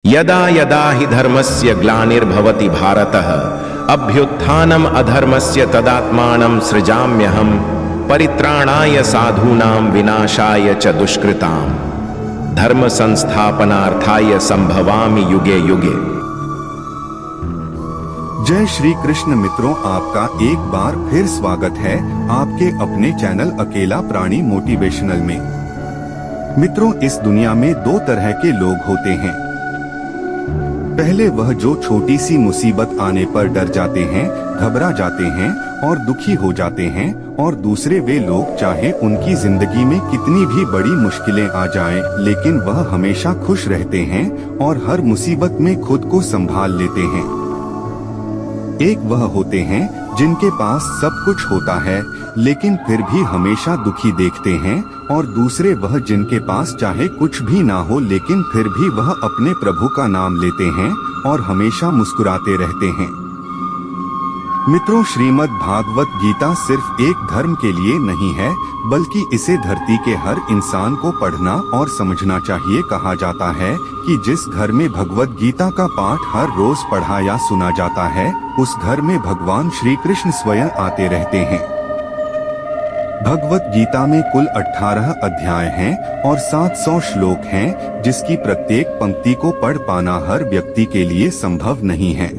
यदा यदा हि धर्मस्य ग्लानिर्भवति भारतः अभ्युत्थानम् अधर्मस्य तदात्मानं सृजाम्यहम् परित्राणाय साधूनां विनाशाय च दुष्कृताम् धर्म संस्थापनार्थाय संभवामि युगे युगे। जय श्री कृष्ण मित्रों, आपका एक बार फिर स्वागत है आपके अपने चैनल अकेला प्राणी मोटिवेशनल में। मित्रों, इस दुनिया में दो तरह के लोग होते हैं। पहले वह जो छोटी सी मुसीबत आने पर डर जाते हैं, घबरा जाते हैं और दुखी हो जाते हैं, और दूसरे वे लोग चाहे उनकी जिंदगी में कितनी भी बड़ी मुश्किलें आ जाएं, लेकिन वह हमेशा खुश रहते हैं और हर मुसीबत में खुद को संभाल लेते हैं। एक वह होते हैं जिनके पास सब कुछ होता है लेकिन फिर भी हमेशा दुखी देखते हैं, और दूसरे वह जिनके पास चाहे कुछ भी ना हो लेकिन फिर भी वह अपने प्रभु का नाम लेते हैं और हमेशा मुस्कुराते रहते हैं। मित्रों, श्रीमद् भागवत गीता सिर्फ एक धर्म के लिए नहीं है, बल्कि इसे धरती के हर इंसान को पढ़ना और समझना चाहिए। कहा जाता है कि जिस घर में भगवत गीता का पाठ हर रोज पढ़ा या सुना जाता है, उस घर में भगवान श्री कृष्ण स्वयं आते रहते हैं। भगवत गीता में कुल 18 अध्याय हैं और 700 श्लोक हैं, जिसकी प्रत्येक पंक्ति को पढ़ पाना हर व्यक्ति के लिए संभव नहीं है।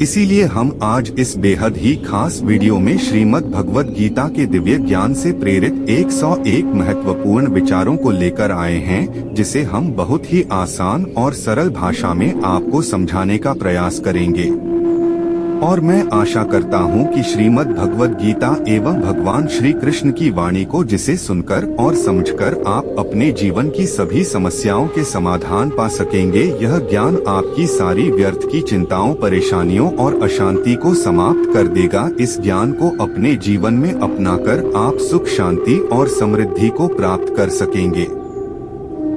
इसीलिए हम आज इस बेहद ही खास वीडियो में श्रीमद् भगवत गीता के दिव्य ज्ञान से प्रेरित 101 महत्वपूर्ण विचारों को लेकर आए हैं, जिसे हम बहुत ही आसान और सरल भाषा में आपको समझाने का प्रयास करेंगे। और मैं आशा करता हूं कि श्रीमद् भगवत गीता एवं भगवान श्री कृष्ण की वाणी को जिसे सुनकर और समझकर आप अपने जीवन की सभी समस्याओं के समाधान पा सकेंगे। यह ज्ञान आपकी सारी व्यर्थ की चिंताओं, परेशानियों और अशांति को समाप्त कर देगा। इस ज्ञान को अपने जीवन में अपनाकर आप सुख, शांति और समृद्धि को प्राप्त कर सकेंगे।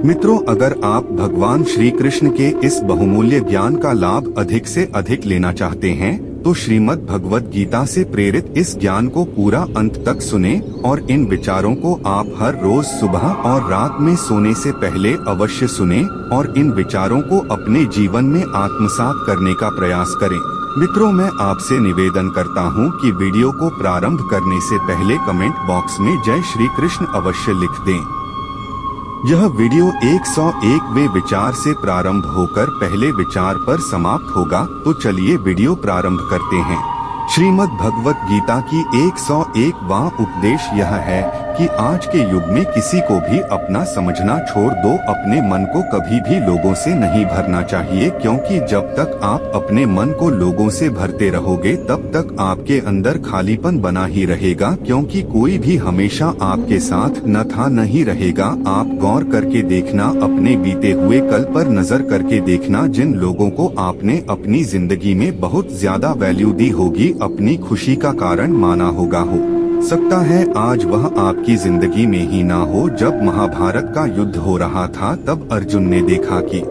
मित्रों, अगर आप भगवान श्री कृष्ण के इस बहुमूल्य ज्ञान का लाभ अधिक से अधिक लेना चाहते हैं, तो श्रीमद् भगवत गीता से प्रेरित इस ज्ञान को पूरा अंत तक सुने और इन विचारों को आप हर रोज सुबह और रात में सोने से पहले अवश्य सुने और इन विचारों को अपने जीवन में आत्मसात करने का प्रयास करें। मित्रों, मैं आपसे निवेदन करता हूं कि वीडियो को प्रारंभ करने से पहले कमेंट बॉक्स में जय श्री कृष्ण अवश्य लिख दें। यह वीडियो 101वें विचार से प्रारंभ होकर पहले विचार पर समाप्त होगा। तो चलिए वीडियो प्रारंभ करते हैं। श्रीमद् भगवत गीता की 101वां उपदेश यह है कि आज के युग में किसी को भी अपना समझना छोड़ दो। अपने मन को कभी भी लोगों से नहीं भरना चाहिए, क्योंकि जब तक आप अपने मन को लोगों से भरते रहोगे तब तक आपके अंदर खालीपन बना ही रहेगा, क्योंकि कोई भी हमेशा आपके साथ न था नहीं रहेगा। आप गौर करके देखना, अपने बीते हुए कल पर नजर करके देखना। जिन लोगों को आपने अपनी जिंदगी में बहुत ज्यादा वैल्यू दी होगी, अपनी खुशी का कारण माना होगा, हो सकता है आज वह आपकी जिंदगी में ही ना हो। जब महाभारत का युद्ध हो रहा था तब अर्जुन ने देखा कि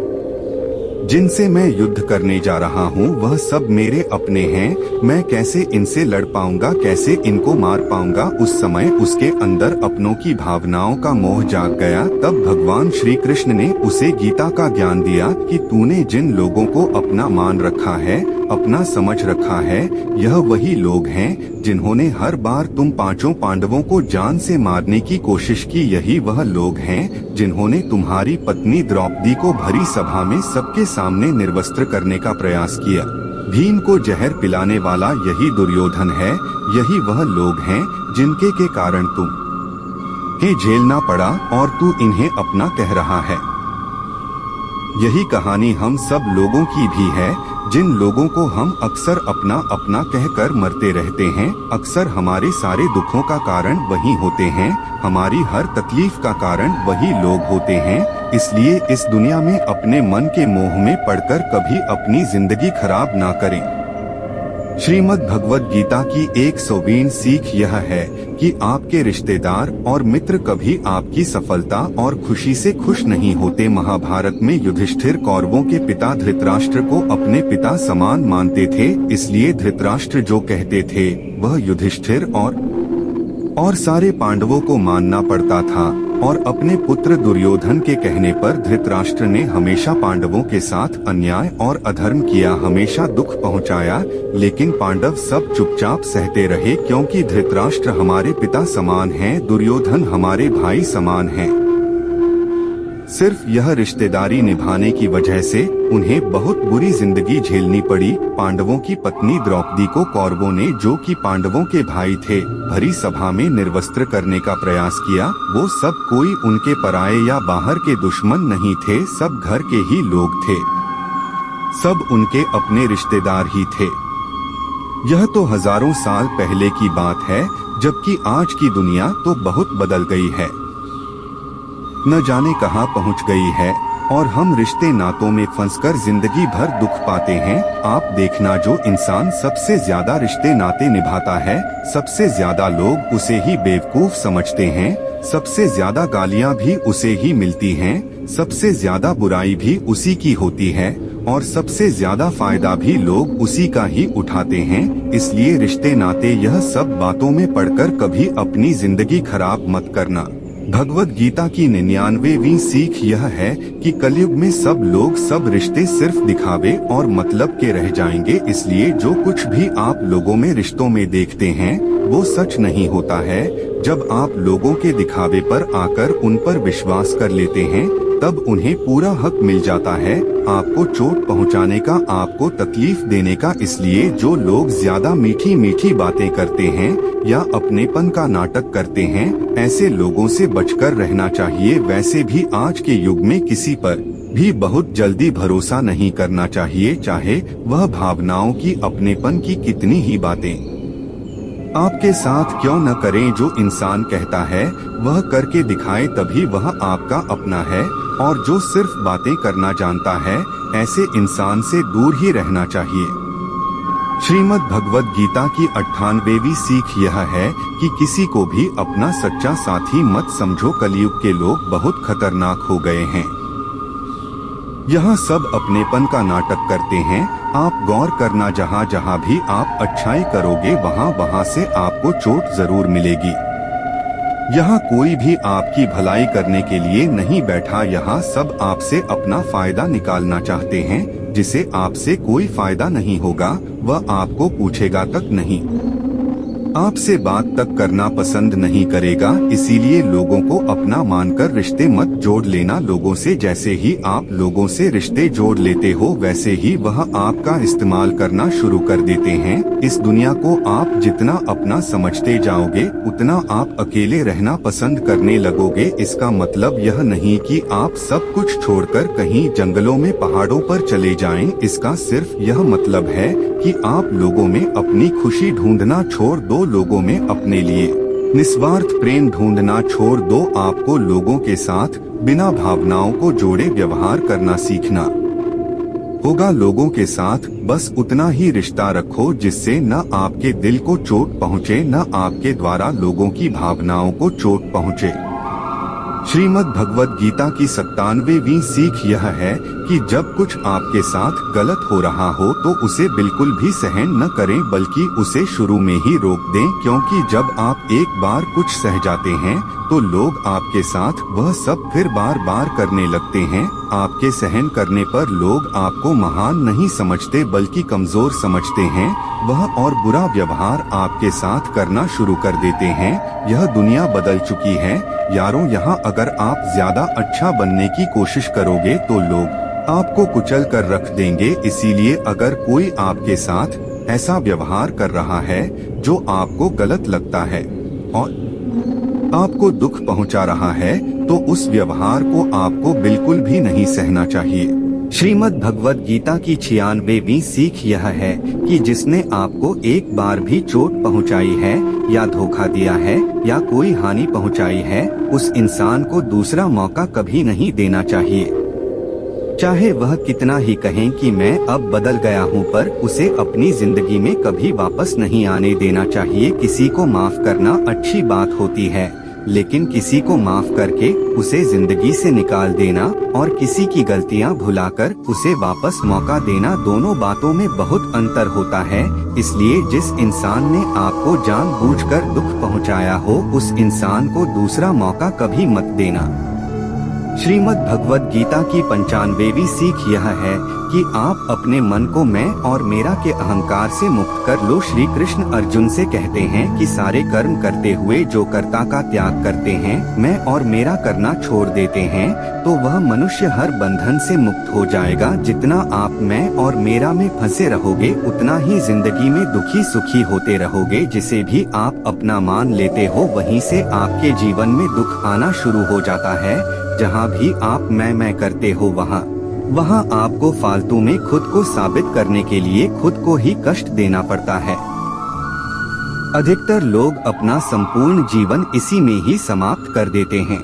जिनसे मैं युद्ध करने जा रहा हूँ वह सब मेरे अपने हैं, मैं कैसे इनसे लड़ पाऊंगा, कैसे इनको मार पाऊंगा। उस समय उसके अंदर अपनों की भावनाओं का मोह जाग गया। तब भगवान श्री कृष्ण ने उसे गीता का ज्ञान दिया कि तूने जिन लोगों को अपना मान रखा है, अपना समझ रखा है, यह वही लोग हैं जिन्होंने हर बार तुम पांचों पांडवों को जान से मारने की कोशिश की। यही वह लोग हैं जिन्होंने तुम्हारी पत्नी द्रौपदी को भरी सभा में सबके सामने निर्वस्त्र करने का प्रयास किया। भीम को जहर पिलाने वाला यही दुर्योधन है। यही वह लोग हैं जिनके के कारण तुम्हें झेलना पड़ा और तू इन्हें अपना कह रहा है। यही कहानी हम सब लोगों की भी है, जिन लोगों को हम अक्सर अपना अपना कहकर मरते रहते हैं। अक्सर हमारे सारे दुखों का कारण वही होते हैं, हमारी हर तकलीफ का कारण वही लोग होते हैं। इसलिए इस दुनिया में अपने मन के मोह में पड़कर कभी अपनी जिंदगी खराब ना करें। श्रीमद् भगवत गीता की 120वीं सीख यह है कि आपके रिश्तेदार और मित्र कभी आपकी सफलता और खुशी से खुश नहीं होते। महाभारत में युधिष्ठिर कौरवों के पिता धृतराष्ट्र को अपने पिता समान मानते थे, इसलिए धृतराष्ट्र जो कहते थे वह युधिष्ठिर और सारे पांडवों को मानना पड़ता था। और अपने पुत्र दुर्योधन के कहने पर धृतराष्ट्र ने हमेशा पांडवों के साथ अन्याय और अधर्म किया, हमेशा दुख पहुंचाया, लेकिन पांडव सब चुपचाप सहते रहे क्योंकि धृतराष्ट्र हमारे पिता समान हैं, दुर्योधन हमारे भाई समान हैं। सिर्फ यह रिश्तेदारी निभाने की वजह से उन्हें बहुत बुरी जिंदगी झेलनी पड़ी। पांडवों की पत्नी द्रौपदी को कौरवों ने, जो कि पांडवों के भाई थे, भरी सभा में निर्वस्त्र करने का प्रयास किया। वो सब कोई उनके पराये या बाहर के दुश्मन नहीं थे, सब घर के ही लोग थे, सब उनके अपने रिश्तेदार ही थे। यह तो हजारों साल पहले की बात है, जबकि आज की दुनिया तो बहुत बदल गई है, न जाने कहां पहुंच गई है, और हम रिश्ते नातों में फंसकर जिंदगी भर दुख पाते हैं। आप देखना, जो इंसान सबसे ज्यादा रिश्ते नाते निभाता है, सबसे ज्यादा लोग उसे ही बेवकूफ समझते हैं, सबसे ज्यादा गालियां भी उसे ही मिलती हैं, सबसे ज्यादा बुराई भी उसी की होती है, और सबसे ज्यादा फायदा भी लोग उसी का ही उठाते हैं। इसलिए रिश्ते नाते, यह सब बातों में पड़कर कभी अपनी जिंदगी खराब मत करना। भगवद गीता की 99वीं सीख यह है कि कलयुग में सब लोग, सब रिश्ते सिर्फ दिखावे और मतलब के रह जाएंगे। इसलिए जो कुछ भी आप लोगों में रिश्तों में देखते हैं वो सच नहीं होता है। जब आप लोगों के दिखावे पर आकर उन पर विश्वास कर लेते हैं, तब उन्हें पूरा हक मिल जाता है आपको चोट पहुंचाने का, आपको तकलीफ देने का। इसलिए जो लोग ज्यादा मीठी मीठी बातें करते हैं या अपनेपन का नाटक करते हैं, ऐसे लोगों से बचकर रहना चाहिए। वैसे भी आज के युग में किसी पर भी बहुत जल्दी भरोसा नहीं करना चाहिए, चाहे वह भावनाओं की, अपनेपन की कितनी ही बातें आपके साथ क्यों न करें। जो इंसान कहता है वह करके दिखाए, तभी वह आपका अपना है, और जो सिर्फ बातें करना जानता है, ऐसे इंसान से दूर ही रहना चाहिए। श्रीमद् भगवद गीता की 98वीं सीख यह है कि किसी को भी अपना सच्चा साथी मत समझो। कलयुग के लोग बहुत खतरनाक हो गए हैं, यहाँ सब अपनेपन का नाटक करते हैं। आप गौर करना, जहाँ जहाँ भी आप अच्छाई करोगे, वहाँ वहाँ से आपको चोट जरूर मिलेगी। यहाँ कोई भी आपकी भलाई करने के लिए नहीं बैठा, यहाँ सब आपसे अपना फायदा निकालना चाहते हैं। जिसे आपसे कोई फायदा नहीं होगा वह आपको पूछेगा तक नहीं, आपसे बात तक करना पसंद नहीं करेगा। इसीलिए लोगों को अपना मानकर रिश्ते मत जोड़ लेना। लोगों से जैसे ही आप लोगों से रिश्ते जोड़ लेते हो, वैसे ही वह आपका इस्तेमाल करना शुरू कर देते हैं। इस दुनिया को आप जितना अपना समझते जाओगे, उतना आप अकेले रहना पसंद करने लगोगे। इसका मतलब यह नहीं कि आप सब कुछ छोड़कर कहीं जंगलों में, पहाड़ों पर चले जाएं। इसका सिर्फ यह मतलब है कि आप लोगों में अपनी खुशी ढूंढना छोड़ दो, लोगों में अपने लिए निस्वार्थ प्रेम ढूंढना छोड़ दो। आपको लोगों के साथ बिना भावनाओं को जोड़े व्यवहार करना सीखना होगा। लोगों के साथ बस उतना ही रिश्ता रखो जिससे न आपके दिल को चोट पहुँचे, न आपके द्वारा लोगों की भावनाओं को चोट पहुँचे। श्रीमद् भगवद गीता की 97वीं सीख यह है कि जब कुछ आपके साथ गलत हो रहा हो तो उसे बिल्कुल भी सहन न करें, बल्कि उसे शुरू में ही रोक दें। क्योंकि जब आप एक बार कुछ सह जाते हैं तो लोग आपके साथ वह सब फिर बार बार करने लगते हैं। आपके सहन करने पर लोग आपको महान नहीं समझते बल्कि कमजोर समझते हैं। वह और बुरा व्यवहार आपके साथ करना शुरू कर देते हैं। यह दुनिया बदल चुकी है यारों। यहाँ अगर आप ज्यादा अच्छा बनने की कोशिश करोगे तो लोग आपको कुचल कर रख देंगे। इसीलिए अगर कोई आपके साथ ऐसा व्यवहार कर रहा है जो आपको गलत लगता है और आपको दुख पहुंचा रहा है, तो उस व्यवहार को आपको बिल्कुल भी नहीं सहना चाहिए। श्रीमद् भगवद गीता की 96वीं सीख यह है कि जिसने आपको एक बार भी चोट पहुंचाई है या धोखा दिया है या कोई हानि पहुंचाई है, उस इंसान को दूसरा मौका कभी नहीं देना चाहिए। चाहे वह कितना ही कहें कि मैं अब बदल गया हूं, पर उसे अपनी जिंदगी में कभी वापस नहीं आने देना चाहिए। किसी को माफ करना अच्छी बात होती है, लेकिन किसी को माफ करके उसे जिंदगी से निकाल देना और किसी की गलतियां भुलाकर उसे वापस मौका देना, दोनों बातों में बहुत अंतर होता है। इसलिए जिस इंसान ने आपको जानबूझकर दुख पहुंचाया हो, उस इंसान को दूसरा मौका कभी मत देना। श्रीमद् भगवद गीता की 95वीं सीख यह है कि आप अपने मन को मैं और मेरा के अहंकार से मुक्त कर लो। श्री कृष्ण अर्जुन से कहते हैं कि सारे कर्म करते हुए जो कर्ता का त्याग करते हैं, मैं और मेरा करना छोड़ देते हैं, तो वह मनुष्य हर बंधन से मुक्त हो जाएगा। जितना आप मैं और मेरा में फंसे रहोगे, उतना ही जिंदगी में दुखी सुखी होते रहोगे। जिसे भी आप अपना मान लेते हो, वहीं से आपके जीवन में दुख आना शुरू हो जाता है। जहाँ भी आप मैं करते हो, वहाँ आपको फालतू में खुद को साबित करने के लिए खुद को ही कष्ट देना पड़ता है। अधिकतर लोग अपना संपूर्ण जीवन इसी में ही समाप्त कर देते हैं।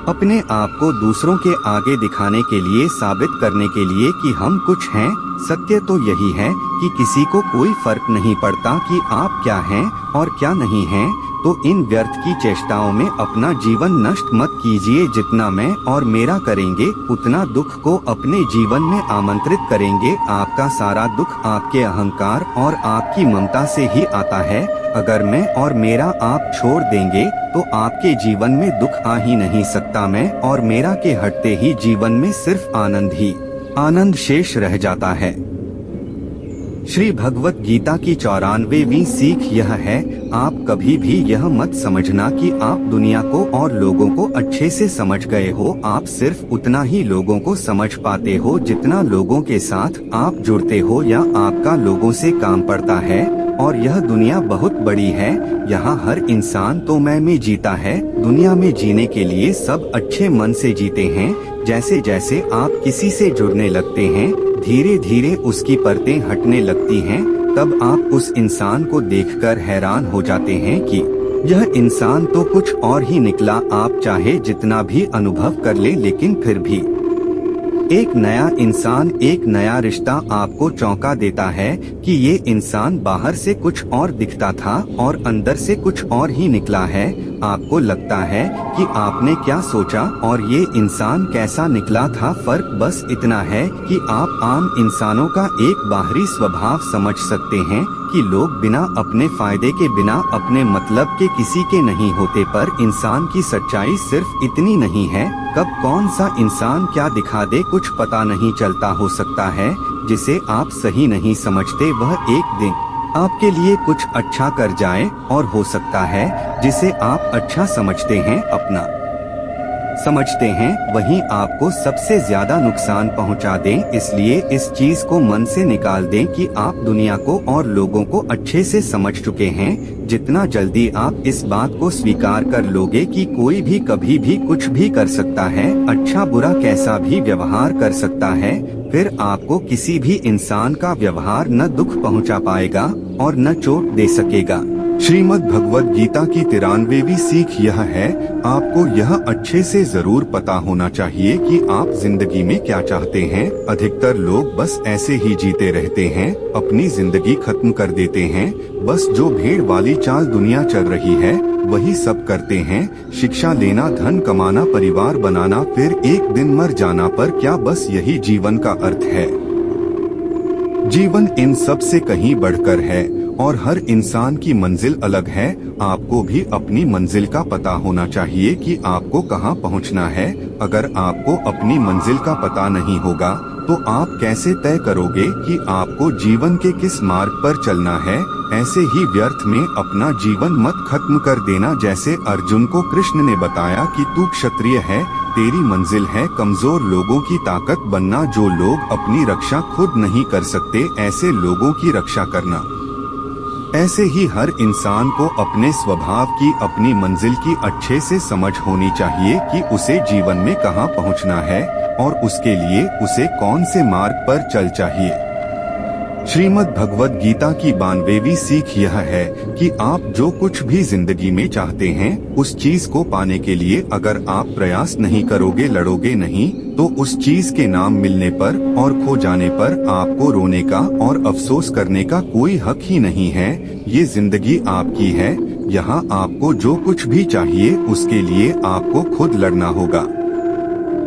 अपने आप को दूसरों के आगे दिखाने के लिए, साबित करने के लिए कि हम कुछ हैं। सत्य तो यही है कि किसी को कोई फर्क नहीं पड़ता कि आप क्या हैं और क्या नहीं हैं। तो इन व्यर्थ की चेष्टाओं में अपना जीवन नष्ट मत कीजिए। जितना मैं और मेरा करेंगे, उतना दुख को अपने जीवन में आमंत्रित करेंगे। आपका सारा दुख आपके अहंकार और आपकी ममता से ही आता है। अगर मैं और मेरा आप छोड़ देंगे तो आपके जीवन में दुख आ ही नहीं सकता। मैं और मेरा के हटते ही जीवन में सिर्फ आनंद ही आनंद शेष रह जाता है। श्री भगवत गीता की 94वीं सीख यह है, आप कभी भी यह मत समझना कि आप दुनिया को और लोगों को अच्छे से समझ गए हो। आप सिर्फ उतना ही लोगों को समझ पाते हो जितना लोगों के साथ आप जुड़ते हो या आपका लोगों से काम पड़ता है। और यह दुनिया बहुत बड़ी है, यहाँ हर इंसान तो मैं में जीता है। दुनिया में जीने के लिए सब अच्छे मन से जीते हैं। जैसे जैसे आप किसी से जुड़ने लगते हैं, धीरे धीरे उसकी परतें हटने लगती हैं। तब आप उस इंसान को देखकर हैरान हो जाते हैं कि यह इंसान तो कुछ और ही निकला। आप चाहे जितना भी अनुभव कर ले, लेकिन फिर भी एक नया इंसान, एक नया रिश्ता आपको चौंका देता है कि ये इंसान बाहर से कुछ और दिखता था और अंदर से कुछ और ही निकला है। आपको लगता है कि आपने क्या सोचा और ये इंसान कैसा निकला था। फर्क बस इतना है कि आप आम इंसानों का एक बाहरी स्वभाव समझ सकते हैं कि लोग बिना अपने फायदे के, बिना अपने मतलब के किसी के नहीं होते। पर इंसान की सच्चाई सिर्फ इतनी नहीं है। कब कौन सा इंसान क्या दिखा दे कुछ पता नहीं चलता। हो सकता है जिसे आप सही नहीं समझते वह एक दिन आपके लिए कुछ अच्छा कर जाए, और हो सकता है जिसे आप अच्छा समझते हैं, अपना समझते हैं, वही आपको सबसे ज्यादा नुकसान पहुंचा दें। इसलिए इस चीज को मन से निकाल दें कि आप दुनिया को और लोगों को अच्छे से समझ चुके हैं। जितना जल्दी आप इस बात को स्वीकार कर लोगे कि कोई भी कभी भी कुछ भी कर सकता है, अच्छा बुरा कैसा भी व्यवहार कर सकता है, फिर आपको किसी भी इंसान का व्यवहार न दुख पहुंचा पाएगा और न चोट दे सकेगा। श्रीमद् भगवद गीता की 93वीं सीख यह है, आपको यह अच्छे से जरूर पता होना चाहिए कि आप जिंदगी में क्या चाहते हैं। अधिकतर लोग बस ऐसे ही जीते रहते हैं, अपनी जिंदगी खत्म कर देते हैं। बस जो भेड़ वाली चाल दुनिया चल रही है वही सब करते हैं। शिक्षा लेना, धन कमाना, परिवार बनाना, फिर एक दिन मर जाना। पर क्या बस यही जीवन का अर्थ है? जीवन इन सब से कहीं बढ़कर है और हर इंसान की मंजिल अलग है। आपको भी अपनी मंजिल का पता होना चाहिए कि आपको कहाँ पहुँचना है। अगर आपको अपनी मंजिल का पता नहीं होगा तो आप कैसे तय करोगे कि आपको जीवन के किस मार्ग पर चलना है। ऐसे ही व्यर्थ में अपना जीवन मत खत्म कर देना। जैसे अर्जुन को कृष्ण ने बताया कि तू क्षत्रिय है, तेरी मंजिल है कमजोर लोगों की ताकत बनना। जो लोग अपनी रक्षा खुद नहीं कर सकते, ऐसे लोगों की रक्षा करना। ऐसे ही हर इंसान को अपने स्वभाव की, अपनी मंजिल की अच्छे से समझ होनी चाहिए कि उसे जीवन में कहाँ पहुँचना है और उसके लिए उसे कौन से मार्ग पर चल चाहिए। श्रीमद् भगवद गीता की 92वीं सीख यह है कि आप जो कुछ भी जिंदगी में चाहते हैं, उस चीज को पाने के लिए अगर आप प्रयास नहीं करोगे, लड़ोगे नहीं, तो उस चीज के नाम मिलने पर और खो जाने पर आपको रोने का और अफसोस करने का कोई हक ही नहीं है। ये जिंदगी आपकी है, यहाँ आपको जो कुछ भी चाहिए उसके लिए आपको खुद लड़ना होगा।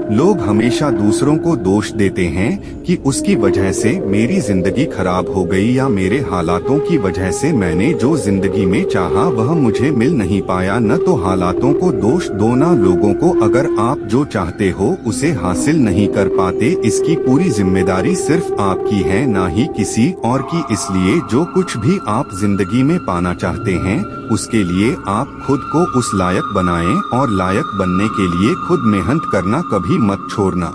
लोग हमेशा दूसरों को दोष देते हैं कि उसकी वजह से मेरी जिंदगी खराब हो गई या मेरे हालातों की वजह से मैंने जो जिंदगी में चाहा वह मुझे मिल नहीं पाया। न तो हालातों को दोष दो न लोगों को। अगर आप जो चाहते हो उसे हासिल नहीं कर पाते, इसकी पूरी जिम्मेदारी सिर्फ आपकी है, ना ही किसी और की। इसलिए जो कुछ भी आप जिंदगी में पाना चाहते हैं उसके लिए आप खुद को उस लायक बनाएं और लायक बनने के लिए खुद मेहनत करना कभी मत छोड़ना।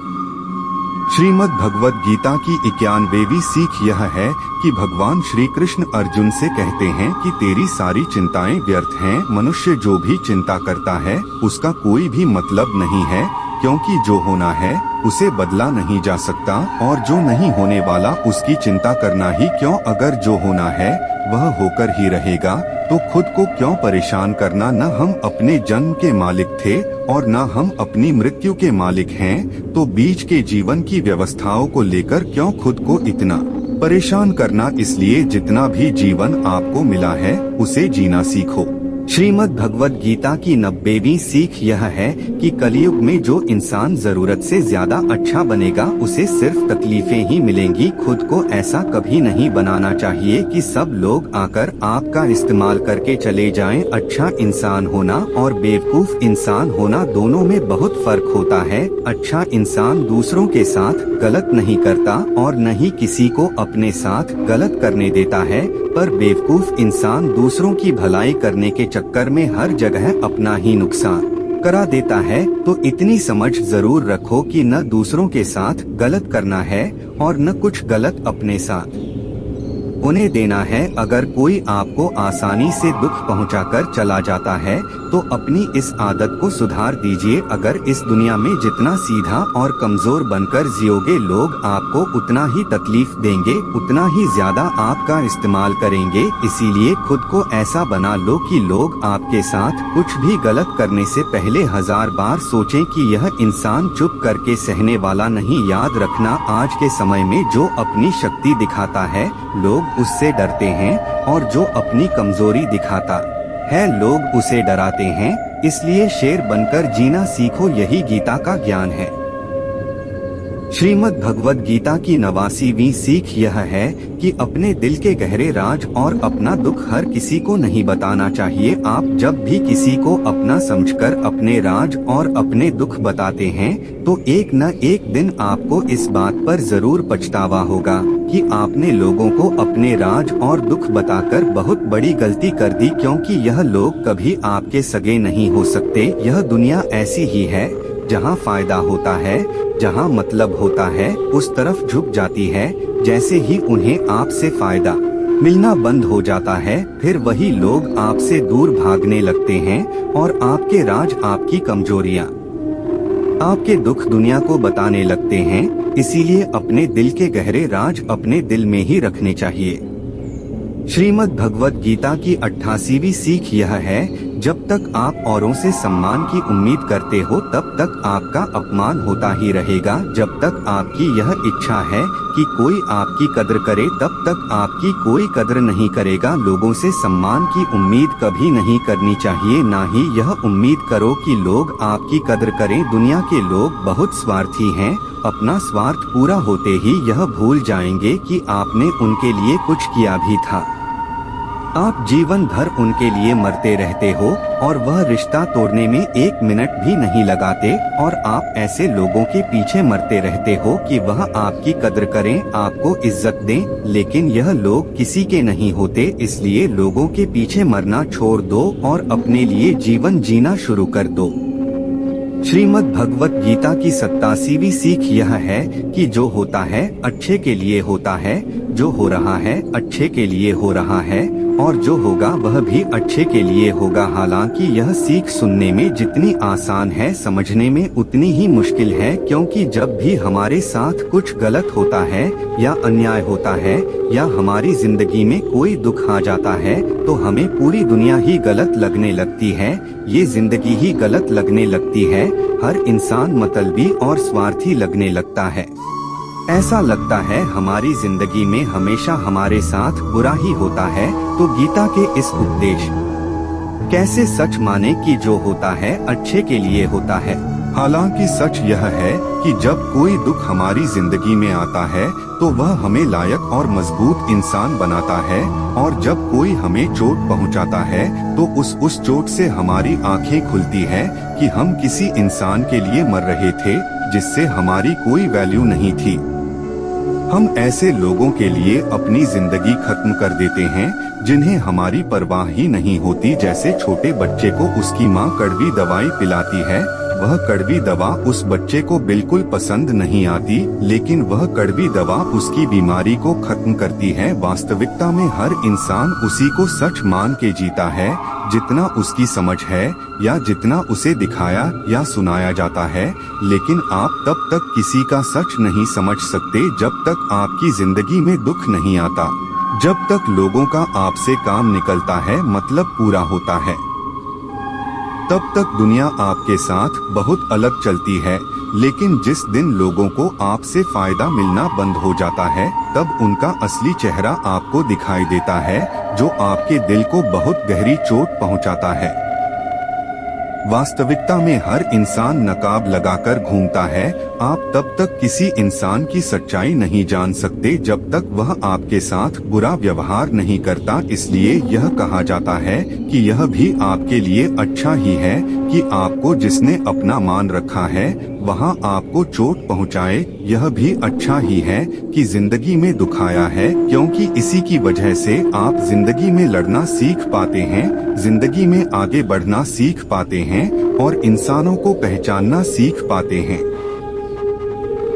श्रीमद् भगवद गीता की 91वीं सीख यह है कि भगवान श्री कृष्ण अर्जुन से कहते हैं कि तेरी सारी चिंताएं व्यर्थ हैं। मनुष्य जो भी चिंता करता है उसका कोई भी मतलब नहीं है, क्योंकि जो होना है उसे बदला नहीं जा सकता और जो नहीं होने वाला उसकी चिंता करना ही क्यों। अगर जो होना है वह होकर ही रहेगा तो खुद को क्यों परेशान करना। न हम अपने जन्म के मालिक थे और न हम अपनी मृत्यु के मालिक हैं, तो बीच के जीवन की व्यवस्थाओं को लेकर क्यों खुद को इतना परेशान करना। इसलिए जितना भी जीवन आपको मिला है उसे जीना सीखो। श्रीमद् भगवद गीता की 90वीं सीख यह है कि कलयुग में जो इंसान जरूरत से ज्यादा अच्छा बनेगा उसे सिर्फ तकलीफें ही मिलेंगी। खुद को ऐसा कभी नहीं बनाना चाहिए कि सब लोग आकर आपका इस्तेमाल करके चले जाएं। अच्छा इंसान होना और बेवकूफ इंसान होना दोनों में बहुत फर्क होता है। अच्छा इंसान दूसरों के साथ गलत नहीं करता और न ही किसी को अपने साथ गलत करने देता है, पर बेवकूफ इंसान दूसरों की भलाई करने के चक्कर में हर जगह अपना ही नुकसान करा देता है। तो इतनी समझ जरूर रखो कि न दूसरों के साथ गलत करना है और न कुछ गलत अपने साथ उन्हें देना है। अगर कोई आपको आसानी से दुख पहुंचाकर चला जाता है तो अपनी इस आदत को सुधार दीजिए। अगर इस दुनिया में जितना सीधा और कमजोर बनकर जियोगे लोग आपको उतना ही तकलीफ देंगे, उतना ही ज्यादा आपका इस्तेमाल करेंगे। इसीलिए खुद को ऐसा बना लो कि लोग आपके साथ कुछ भी गलत करने से पहले 1000 बार सोचें कि यह इंसान चुप करके सहने वाला नहीं। याद रखना, आज के समय में जो अपनी शक्ति दिखाता है लोग उससे डरते हैं और जो अपनी कमजोरी दिखाता है लोग उसे डराते हैं। इसलिए शेर बनकर जीना सीखो, यही गीता का ज्ञान है। श्रीमद् भगवद गीता की 89वीं सीख यह है कि अपने दिल के गहरे राज और अपना दुख हर किसी को नहीं बताना चाहिए। आप जब भी किसी को अपना समझकर अपने राज और अपने दुख बताते हैं तो एक न एक दिन आपको इस बात पर जरूर पछतावा होगा कि आपने लोगों को अपने राज और दुख बताकर बहुत बड़ी गलती कर दी, क्योंकि यह लोग कभी आपके सगे नहीं हो सकते। यह दुनिया ऐसी ही है, जहाँ फायदा होता है, जहाँ मतलब होता है उस तरफ झुक जाती है। जैसे ही उन्हें आपसे फायदा मिलना बंद हो जाता है फिर वही लोग आपसे दूर भागने लगते हैं और आपके राज, आपकी कमजोरियाँ, आपके दुख दुनिया को बताने लगते हैं। इसीलिए अपने दिल के गहरे राज अपने दिल में ही रखने चाहिए। श्रीमद् भगवद गीता की 88वीं सीख यह है, जब तक आप औरों से सम्मान की उम्मीद करते हो तब तक आपका अपमान होता ही रहेगा। जब तक आपकी यह इच्छा है कि कोई आपकी कद्र करे तब तक आपकी कोई कद्र नहीं करेगा। लोगों से सम्मान की उम्मीद कभी नहीं करनी चाहिए, ना ही यह उम्मीद करो कि लोग आपकी कद्र करें। दुनिया के लोग बहुत स्वार्थी हैं, अपना स्वार्थ पूरा होते ही यह भूल जाएंगे कि आपने उनके लिए कुछ किया भी था। आप जीवन भर उनके लिए मरते रहते हो और वह रिश्ता तोड़ने में 1 मिनट भी नहीं लगाते, और आप ऐसे लोगों के पीछे मरते रहते हो कि वह आपकी कद्र करें, आपको इज्जत दें, लेकिन यह लोग किसी के नहीं होते। इसलिए लोगों के पीछे मरना छोड़ दो और अपने लिए जीवन जीना शुरू कर दो। श्रीमद् भगवत गीता की 87वीं सीख यह है कि जो होता है अच्छे के लिए होता है, जो हो रहा है अच्छे के लिए हो रहा है, और जो होगा वह भी अच्छे के लिए होगा। हालांकि यह सीख सुनने में जितनी आसान है समझने में उतनी ही मुश्किल है, क्योंकि जब भी हमारे साथ कुछ गलत होता है या अन्याय होता है या हमारी जिंदगी में कोई दुख आ जाता है तो हमें पूरी दुनिया ही गलत लगने लगती है, ये जिंदगी ही गलत लगने लगती है, हर इंसान मतलबी और स्वार्थी लगने लगता है। ऐसा लगता है हमारी जिंदगी में हमेशा हमारे साथ बुरा ही होता है। तो गीता के इस उपदेश कैसे सच माने कि जो होता है अच्छे के लिए होता है। हालांकि सच यह है कि जब कोई दुख हमारी जिंदगी में आता है तो वह हमें लायक और मजबूत इंसान बनाता है, और जब कोई हमें चोट पहुंचाता है तो उस चोट से हमारी आंखें खुलती है कि हम किसी इंसान के लिए मर रहे थे जिससे हमारी कोई वैल्यू नहीं थी। हम ऐसे लोगों के लिए अपनी जिंदगी खत्म कर देते हैं जिन्हें हमारी परवाह ही नहीं होती। जैसे छोटे बच्चे को उसकी माँ कड़वी दवाई पिलाती है, वह कड़वी दवा उस बच्चे को बिल्कुल पसंद नहीं आती, लेकिन वह कड़वी दवा उसकी बीमारी को खत्म करती है। वास्तविकता में हर इंसान उसी को सच मान के जीता है जितना उसकी समझ है या जितना उसे दिखाया या सुनाया जाता है। लेकिन आप तब तक किसी का सच नहीं समझ सकते जब तक आपकी जिंदगी में दुख नहीं आता, जब तक लोगों का आपसे काम निकलता है, मतलब पूरा होता है। तब तक दुनिया आपके साथ बहुत अलग चलती है, लेकिन जिस दिन लोगों को आपसे फायदा मिलना बंद हो जाता है तब उनका असली चेहरा आपको दिखाई देता है, जो आपके दिल को बहुत गहरी चोट पहुंचाता है। वास्तविकता में हर इंसान नकाब लगाकर घूमता है। आप तब तक किसी इंसान की सच्चाई नहीं जान सकते जब तक वह आपके साथ बुरा व्यवहार नहीं करता। इसलिए यह कहा जाता है कि यह भी आपके लिए अच्छा ही है कि आपको जिसने अपना मान रखा है वहाँ आपको चोट पहुँचाए। यह भी अच्छा ही है कि जिंदगी में दुखाया है, क्योंकि इसी की वजह से आप जिंदगी में लड़ना सीख पाते हैं, जिंदगी में आगे बढ़ना सीख पाते हैं और इंसानों को पहचानना सीख पाते हैं।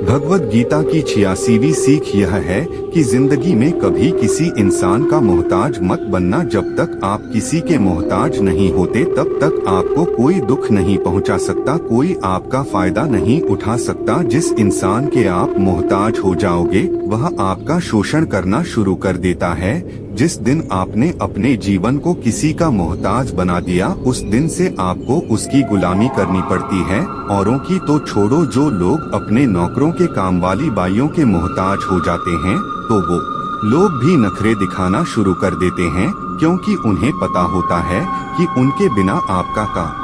भगवद गीता की 86वीं सीख यह है कि जिंदगी में कभी किसी इंसान का मोहताज मत बनना। जब तक आप किसी के मोहताज नहीं होते तब तक आपको कोई दुख नहीं पहुंचा सकता, कोई आपका फायदा नहीं उठा सकता। जिस इंसान के आप मोहताज हो जाओगे वह आपका शोषण करना शुरू कर देता है। जिस दिन आपने अपने जीवन को किसी का मोहताज बना दिया उस दिन से आपको उसकी गुलामी करनी पड़ती है। औरों की तो छोड़ो, जो लोग अपने नौकरों के काम वाली बाइयों के मोहताज हो जाते हैं तो वो लोग भी नखरे दिखाना शुरू कर देते हैं, क्योंकि उन्हें पता होता है कि उनके बिना आपका काम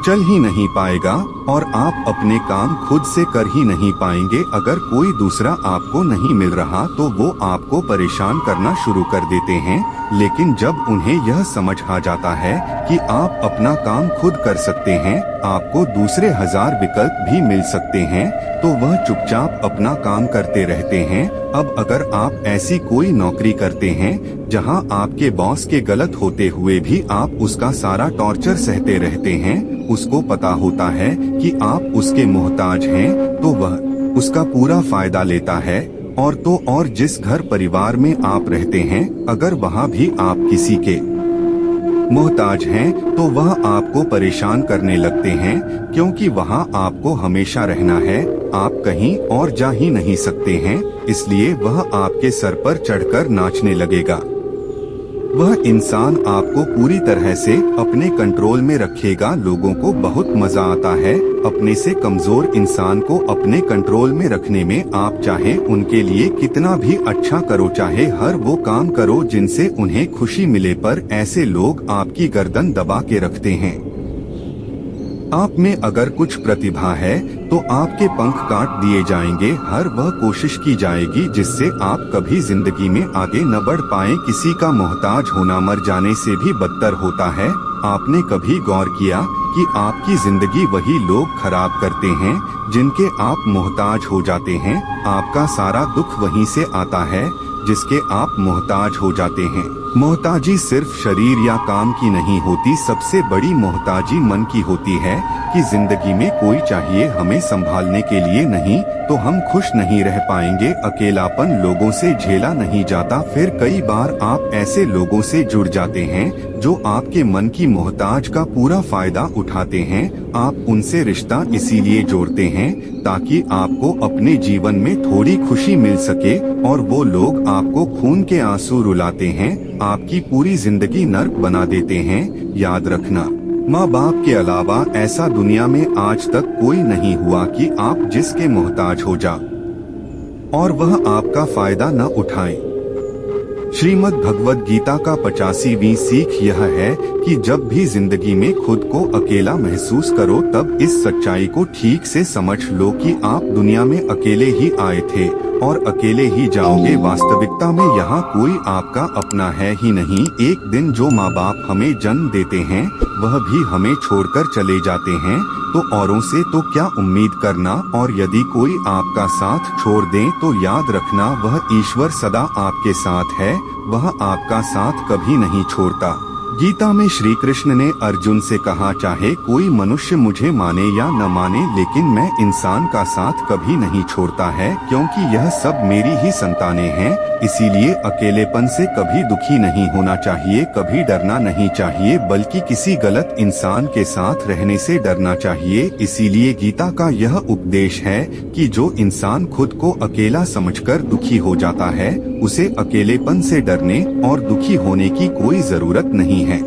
चल ही नहीं पाएगा और आप अपने काम खुद से कर ही नहीं पाएंगे। अगर कोई दूसरा आपको नहीं मिल रहा तो वो आपको परेशान करना शुरू कर देते हैं, लेकिन जब उन्हें यह समझ आ जाता है कि आप अपना काम खुद कर सकते हैं, आपको दूसरे 1000 विकल्प भी मिल सकते हैं, तो वह चुपचाप अपना काम करते रहते हैं। अब अगर आप ऐसी कोई नौकरी करते हैं जहां आपके बॉस के गलत होते हुए भी आप उसका सारा टॉर्चर सहते रहते हैं, उसको पता होता है कि आप उसके मोहताज हैं, तो वह उसका पूरा फायदा लेता है। और तो और जिस घर परिवार में आप रहते हैं, अगर वहाँ भी आप किसी के मोहताज हैं तो वह आपको परेशान करने लगते हैं, क्योंकि वहाँ आपको हमेशा रहना है, आप कहीं और जा ही नहीं सकते हैं। इसलिए वह आपके सर पर चढ़कर नाचने लगेगा। वह इंसान आपको पूरी तरह से अपने कंट्रोल में रखेगा। लोगों को बहुत मजा आता है अपने से कमजोर इंसान को अपने कंट्रोल में रखने में। आप चाहे उनके लिए कितना भी अच्छा करो, चाहे हर वो काम करो जिनसे उन्हें खुशी मिले, पर ऐसे लोग आपकी गर्दन दबा के रखते हैं। आप में अगर कुछ प्रतिभा है तो आपके पंख काट दिए जाएंगे। हर वह कोशिश की जाएगी जिससे आप कभी जिंदगी में आगे न बढ़ पाएं। किसी का मोहताज होना मर जाने से भी बदतर होता है। आपने कभी गौर किया कि आपकी जिंदगी वही लोग खराब करते हैं जिनके आप मोहताज हो जाते हैं। आपका सारा दुख वहीं से आता है जिसके आप मोहताज हो जाते हैं। मोहताजी सिर्फ शरीर या काम की नहीं होती, सबसे बड़ी मोहताजी मन की होती है कि जिंदगी में कोई चाहिए हमें संभालने के लिए, नहीं तो हम खुश नहीं रह पाएंगे। अकेलापन लोगों से झेला नहीं जाता। फिर कई बार आप ऐसे लोगों से जुड़ जाते हैं जो आपके मन की मोहताज का पूरा फायदा उठाते हैं। आप उनसे रिश्ता इसीलिए जोड़ते हैं ताकि आपको अपने जीवन में थोड़ी खुशी मिल सके, और वो लोग आपको खून के आंसू रुलाते हैं, आपकी पूरी जिंदगी नर्क बना देते हैं। याद रखना, माँ बाप के अलावा ऐसा दुनिया में आज तक कोई नहीं हुआ कि आप जिसके मोहताज हो जा और वह आपका फायदा न उठाए। श्रीमद् भगवद गीता का 85वीं सीख यह है कि जब भी जिंदगी में खुद को अकेला महसूस करो तब इस सच्चाई को ठीक से समझ लो कि आप दुनिया में अकेले ही आए थे और अकेले ही जाओगे। वास्तविकता में यहाँ कोई आपका अपना है ही नहीं। एक दिन जो माँ बाप हमें जन्म देते हैं वह भी हमें छोड़कर चले जाते हैं, तो औरों से तो क्या उम्मीद करना। और यदि कोई आपका साथ छोड़ दे तो याद रखना वह ईश्वर सदा आपके साथ है, वह आपका साथ कभी नहीं छोड़ता। गीता में श्री कृष्ण ने अर्जुन से कहा, चाहे कोई मनुष्य मुझे माने या न माने, लेकिन मैं इंसान का साथ कभी नहीं छोड़ता है, क्योंकि यह सब मेरी ही संतानें हैं। इसीलिए अकेलेपन से कभी दुखी नहीं होना चाहिए, कभी डरना नहीं चाहिए, बल्कि किसी गलत इंसान के साथ रहने से डरना चाहिए। इसीलिए गीता का यह उपदेश है कि जो इंसान खुद को अकेला समझकर दुखी हो जाता है, उसे अकेलेपन से डरने और दुखी होने की कोई जरूरत नहीं है।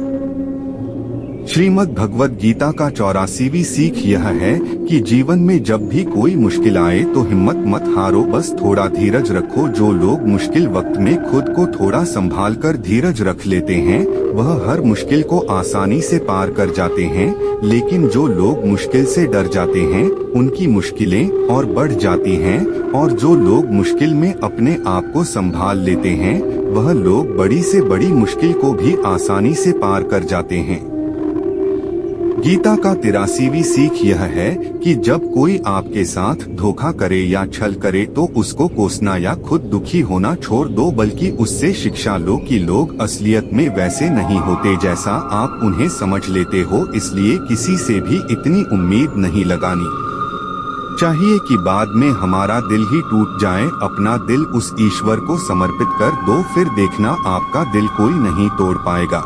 श्रीमद् भगवद गीता का 84वीं सीख यह है कि जीवन में जब भी कोई मुश्किल आए तो हिम्मत मत हारो, बस थोड़ा धीरज रखो। जो लोग मुश्किल वक्त में खुद को थोड़ा संभाल कर धीरज रख लेते हैं वह हर मुश्किल को आसानी से पार कर जाते हैं, लेकिन जो लोग मुश्किल से डर जाते हैं उनकी मुश्किलें और बढ़ जाती हैं, और जो लोग मुश्किल में अपने आप को संभाल लेते हैं वह लोग बड़ी से बड़ी मुश्किल को भी आसानी से पार कर जाते हैं। गीता का 83वीं सीख यह है कि जब कोई आपके साथ धोखा करे या छल करे तो उसको कोसना या खुद दुखी होना छोड़ दो, बल्कि उससे शिक्षा लो कि लोग असलियत में वैसे नहीं होते जैसा आप उन्हें समझ लेते हो। इसलिए किसी से भी इतनी उम्मीद नहीं लगानी चाहिए कि बाद में हमारा दिल ही टूट जाए। अपना दिल उस ईश्वर को समर्पित कर दो, फिर देखना आपका दिल कोई नहीं तोड़ पाएगा।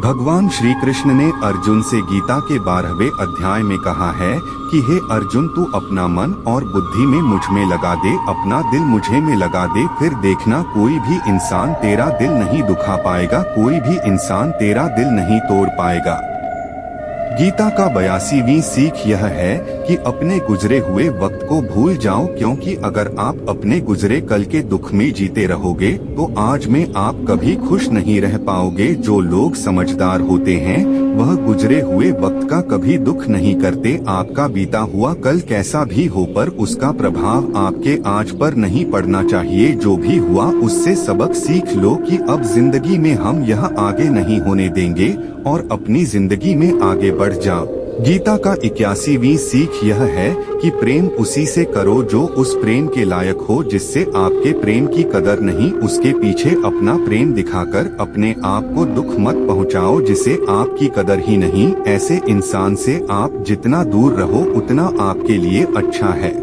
भगवान श्री कृष्ण ने अर्जुन से गीता के 12वें अध्याय में कहा है कि हे अर्जुन, तू अपना मन और बुद्धि में मुझ में लगा दे, अपना दिल मुझे में लगा दे, फिर देखना कोई भी इंसान तेरा दिल नहीं दुखा पाएगा, कोई भी इंसान तेरा दिल नहीं तोड़ पाएगा। गीता का 82वीं सीख यह है कि अपने गुजरे हुए वक्त को भूल जाओ, क्योंकि अगर आप अपने गुजरे कल के दुख में जीते रहोगे तो आज में आप कभी खुश नहीं रह पाओगे। जो लोग समझदार होते हैं वह गुजरे हुए वक्त का कभी दुख नहीं करते। आपका बीता हुआ कल कैसा भी हो पर उसका प्रभाव आपके आज पर नहीं पड़ना चाहिए। जो भी हुआ उससे सबक सीख लो कि अब जिंदगी में हम यह आगे नहीं होने देंगे और अपनी जिंदगी में आगे बढ़ जाओ। गीता का 81वीं सीख यह है कि प्रेम उसी से करो जो उस प्रेम के लायक हो, जिससे आपके प्रेम की कदर नहीं, उसके पीछे अपना प्रेम दिखाकर अपने आप को दुख मत पहुंचाओ जिसे आपकी कदर ही नहीं। ऐसे इंसान से आप जितना दूर रहो उतना आपके लिए अच्छा है।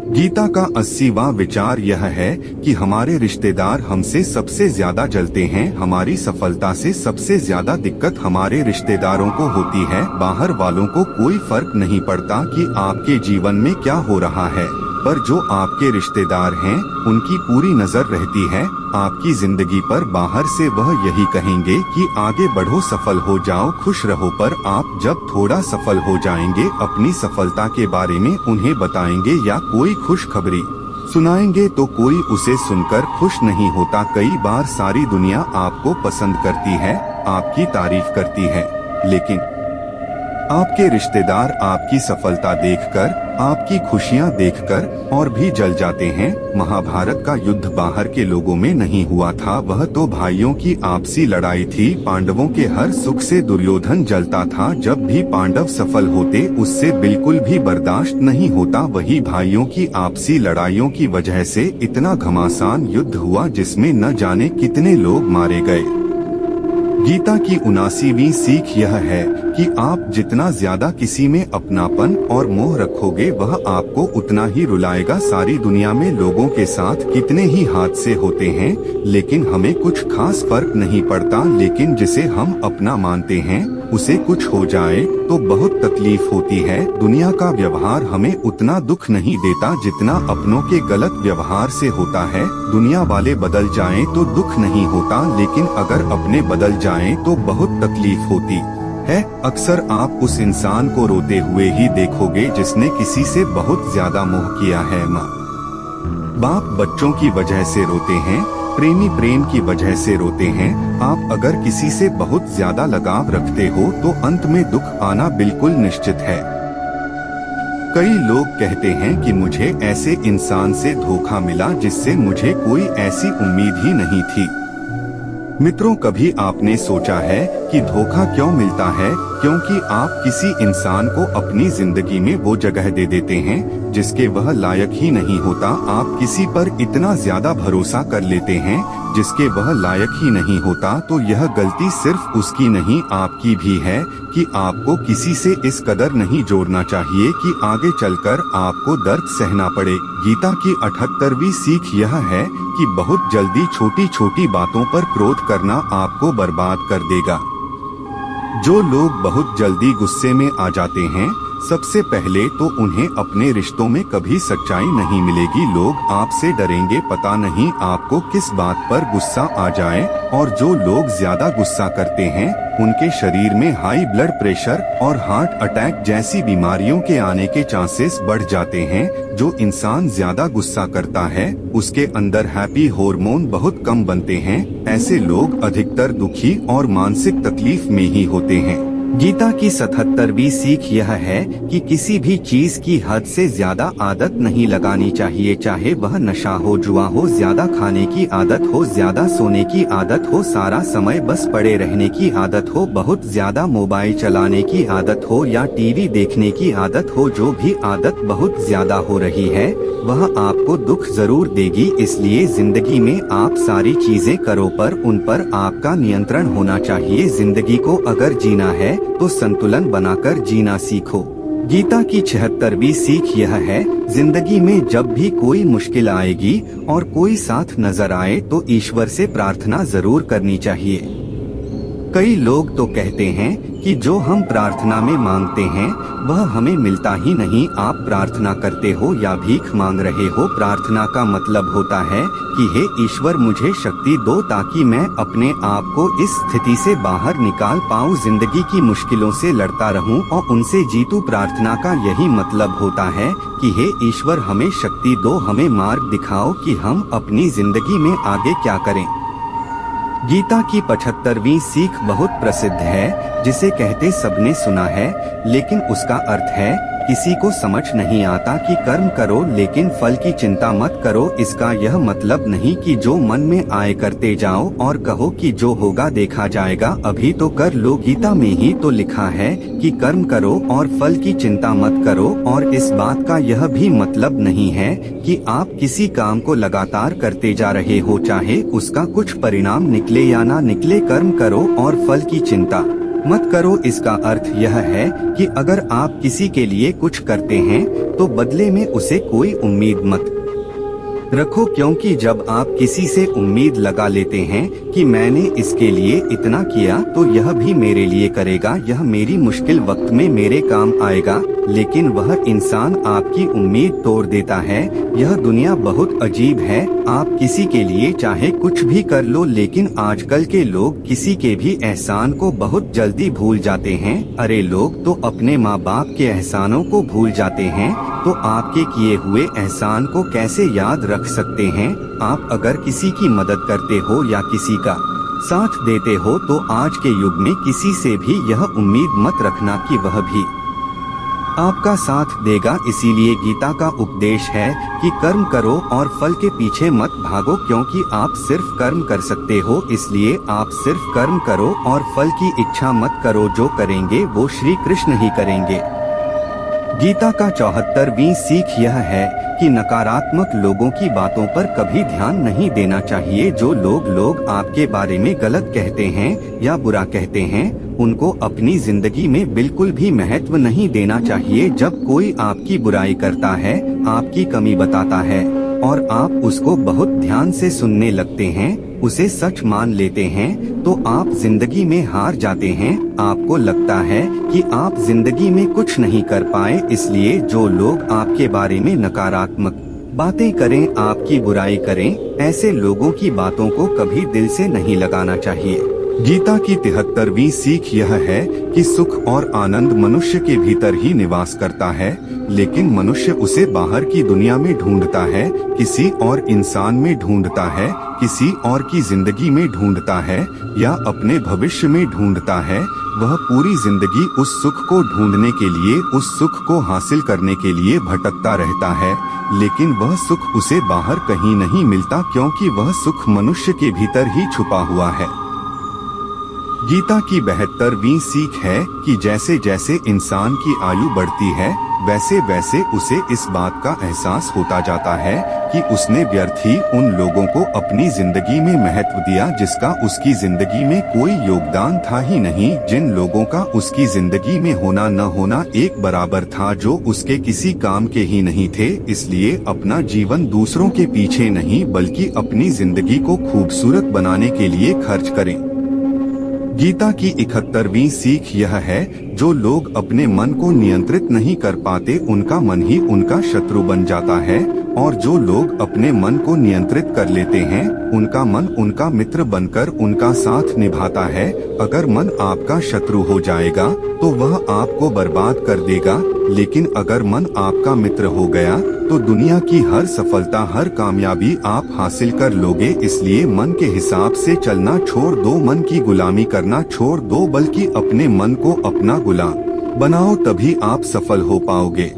गीता का 80वां विचार यह है कि हमारे रिश्तेदार हमसे सबसे ज्यादा जलते हैं। हमारी सफलता से सबसे ज्यादा दिक्कत हमारे रिश्तेदारों को होती है। बाहर वालों को कोई फर्क नहीं पड़ता कि आपके जीवन में क्या हो रहा है, पर जो आपके रिश्तेदार हैं उनकी पूरी नजर रहती है आपकी जिंदगी पर। बाहर से वह यही कहेंगे कि आगे बढ़ो, सफल हो जाओ, खुश रहो, पर आप जब थोड़ा सफल हो जाएंगे अपनी सफलता के बारे में उन्हें बताएंगे या कोई खुशखबरी सुनाएंगे तो कोई उसे सुनकर खुश नहीं होता। कई बार सारी दुनिया आपको पसंद करती है, आपकी तारीफ करती है, लेकिन आपके रिश्तेदार आपकी सफलता देखकर, आपकी खुशियां देखकर और भी जल जाते हैं। महाभारत का युद्ध बाहर के लोगों में नहीं हुआ था, वह तो भाइयों की आपसी लड़ाई थी। पांडवों के हर सुख से दुर्योधन जलता था। जब भी पांडव सफल होते उससे बिल्कुल भी बर्दाश्त नहीं होता। वही भाइयों की आपसी लड़ाइयों की वजह से इतना घमासान युद्ध हुआ जिसमें न जाने कितने लोग मारे गए। गीता की 79वीं सीख यह है कि आप जितना ज्यादा किसी में अपनापन और मोह रखोगे वह आपको उतना ही रुलाएगा। सारी दुनिया में लोगों के साथ कितने ही हादसे होते हैं, लेकिन हमें कुछ खास फर्क नहीं पड़ता। लेकिन जिसे हम अपना मानते हैं उसे कुछ हो जाए तो बहुत तकलीफ होती है। दुनिया का व्यवहार हमें उतना दुख नहीं देता जितना अपनों के गलत व्यवहार से होता है। दुनिया वाले बदल जाएं तो दुख नहीं होता, लेकिन अगर अपने बदल जाएं तो बहुत तकलीफ होती है। अक्सर आप उस इंसान को रोते हुए ही देखोगे जिसने किसी से बहुत ज्यादा मोह किया है। माँ बाप बच्चों की वजह से रोते हैं, प्रेमी प्रेम की वजह से रोते हैं। आप अगर किसी से बहुत ज्यादा लगाव रखते हो तो अंत में दुख आना बिल्कुल निश्चित है। कई लोग कहते हैं कि मुझे ऐसे इंसान से धोखा मिला जिससे मुझे कोई ऐसी उम्मीद ही नहीं थी। मित्रों, कभी आपने सोचा है कि धोखा क्यों मिलता है? क्योंकि आप किसी इंसान को अपनी जिंदगी में वो जगह दे देते हैं जिसके वह लायक ही नहीं होता। आप किसी पर इतना ज्यादा भरोसा कर लेते हैं जिसके वह लायक ही नहीं होता। तो यह गलती सिर्फ उसकी नहीं आपकी भी है कि आपको किसी से इस कदर नहीं जोड़ना चाहिए कि आगे चलकर आपको दर्द सहना पड़े। गीता की 78वीं सीख यह है कि बहुत जल्दी छोटी छोटी बातों पर क्रोध करना आपको बर्बाद कर देगा। जो लोग बहुत जल्दी गुस्से में आ जाते हैं, सबसे पहले तो उन्हें अपने रिश्तों में कभी सच्चाई नहीं मिलेगी। लोग आपसे डरेंगे, पता नहीं आपको किस बात पर गुस्सा आ जाए। और जो लोग ज्यादा गुस्सा करते हैं उनके शरीर में हाई ब्लड प्रेशर और हार्ट अटैक जैसी बीमारियों के आने के चांसेस बढ़ जाते हैं। जो इंसान ज्यादा गुस्सा करता है उसके अंदर हैप्पी हार्मोन बहुत कम बनते हैं। ऐसे लोग अधिकतर दुखी और मानसिक तकलीफ में ही होते हैं। गीता की 77वीं सीख यह है कि किसी भी चीज की हद से ज्यादा आदत नहीं लगानी चाहिए, चाहे वह नशा हो, जुआ हो, ज्यादा खाने की आदत हो, ज्यादा सोने की आदत हो, सारा समय बस पड़े रहने की आदत हो, बहुत ज्यादा मोबाइल चलाने की आदत हो या टीवी देखने की आदत हो। जो भी आदत बहुत ज्यादा हो रही है वह आपको दुख जरूर देगी। इसलिए जिंदगी में आप सारी चीजें करो पर उन पर आपका नियंत्रण होना चाहिए। जिंदगी को अगर जीना है तो संतुलन बनाकर जीना सीखो। गीता की 76वीं सीख यह है, जिंदगी में जब भी कोई मुश्किल आएगी और कोई साथ नजर आए तो ईश्वर से प्रार्थना जरूर करनी चाहिए। कई लोग तो कहते हैं कि जो हम प्रार्थना में मांगते हैं वह हमें मिलता ही नहीं। आप प्रार्थना करते हो या भीख मांग रहे हो, प्रार्थना का मतलब होता है कि हे ईश्वर मुझे शक्ति दो ताकि मैं अपने आप को इस स्थिति से बाहर निकाल पाऊँ, जिंदगी की मुश्किलों से लड़ता रहूं और उनसे जीतूं। प्रार्थना का यही मतलब होता है कि हे ईश्वर हमें शक्ति दो, हमें मार्ग दिखाओ कि हम अपनी जिंदगी में आगे क्या करें। गीता की 75वीं सीख बहुत प्रसिद्ध है, जिसे कहते सबने सुना है, लेकिन उसका अर्थ है किसी को समझ नहीं आता कि कर्म करो लेकिन फल की चिंता मत करो। इसका यह मतलब नहीं कि जो मन में आए करते जाओ और कहो कि जो होगा देखा जाएगा, अभी तो कर लो। गीता में ही तो लिखा है कि कर्म करो और फल की चिंता मत करो। और इस बात का यह भी मतलब नहीं है कि आप किसी काम को लगातार करते जा रहे हो, चाहे उसका कुछ परिणाम निकले या ना निकले, कर्म करो और फल की चिंता मत करो। इसका अर्थ यह है कि अगर आप किसी के लिए कुछ करते हैं तो बदले में उसे कोई उम्मीद मत रखो, क्योंकि जब आप किसी से उम्मीद लगा लेते हैं कि मैंने इसके लिए इतना किया तो यह भी मेरे लिए करेगा, यह मेरी मुश्किल वक्त में मेरे काम आएगा, लेकिन वह इंसान आपकी उम्मीद तोड़ देता है। यह दुनिया बहुत अजीब है। आप किसी के लिए चाहे कुछ भी कर लो, लेकिन आजकल के लोग किसी के भी एहसान को बहुत जल्दी भूल जाते हैं। अरे लोग तो अपने माँ बाप के एहसानों को भूल जाते हैं, तो आपके किए हुए एहसान को कैसे याद रख सकते हैं। आप अगर किसी की मदद करते हो या किसी का साथ देते हो तो आज के युग में किसी से भी यह उम्मीद मत रखना कि वह भी आपका साथ देगा। इसीलिए गीता का उपदेश है कि कर्म करो और फल के पीछे मत भागो, क्योंकि आप सिर्फ कर्म कर सकते हो। इसलिए आप सिर्फ कर्म करो और फल की इच्छा मत करो। जो करेंगे वो श्री कृष्ण ही करेंगे। गीता का 74वीं सीख यह है कि नकारात्मक लोगों की बातों पर कभी ध्यान नहीं देना चाहिए। जो लोग आपके बारे में गलत कहते हैं या बुरा कहते हैं, उनको अपनी जिंदगी में बिल्कुल भी महत्व नहीं देना चाहिए। जब कोई आपकी बुराई करता है, आपकी कमी बताता है और आप उसको बहुत ध्यान से सुनने लगते हैं, उसे सच मान लेते हैं, तो आप जिंदगी में हार जाते हैं। आपको लगता है कि आप जिंदगी में कुछ नहीं कर पाए। इसलिए जो लोग आपके बारे में नकारात्मक बातें करें, आपकी बुराई करें, ऐसे लोगों की बातों को कभी दिल से नहीं लगाना चाहिए। गीता की 73वीं सीख यह है कि सुख और आनंद मनुष्य के भीतर ही निवास करता है। लेकिन मनुष्य उसे बाहर की दुनिया में ढूंढता है, किसी और इंसान में ढूंढता है, किसी और की जिंदगी में ढूंढता है या अपने भविष्य में ढूंढता है। वह पूरी जिंदगी उस सुख को ढूंढने के लिए, उस सुख को हासिल करने के लिए भटकता रहता है, लेकिन वह सुख उसे बाहर कहीं नहीं मिलता, क्योंकि वह सुख मनुष्य के भीतर ही छुपा हुआ है। गीता की 72वीं सीख है कि जैसे जैसे इंसान की आयु बढ़ती है, वैसे वैसे उसे इस बात का एहसास होता जाता है कि उसने व्यर्थ ही उन लोगों को अपनी जिंदगी में महत्व दिया जिसका उसकी जिंदगी में कोई योगदान था ही नहीं, जिन लोगों का उसकी जिंदगी में होना न होना एक बराबर था, जो उसके किसी काम के ही नहीं थे। इसलिए अपना जीवन दूसरों के पीछे नहीं बल्कि अपनी जिंदगी को खूबसूरत बनाने के लिए खर्च करें। गीता की 71वीं सीख यह है, जो लोग अपने मन को नियंत्रित नहीं कर पाते उनका मन ही उनका शत्रु बन जाता है, और जो लोग अपने मन को नियंत्रित कर लेते हैं उनका मन उनका मित्र बनकर उनका साथ निभाता है। अगर मन आपका शत्रु हो जाएगा तो वह आपको बर्बाद कर देगा, लेकिन अगर मन आपका मित्र हो गया तो दुनिया की हर सफलता, हर कामयाबी आप हासिल कर लोगे। इसलिए मन के हिसाब से चलना छोड़ दो, मन की गुलामी करना छोड़ दो, बल्कि अपने मन को अपना गुलाम बनाओ, तभी आप सफल हो पाओगे।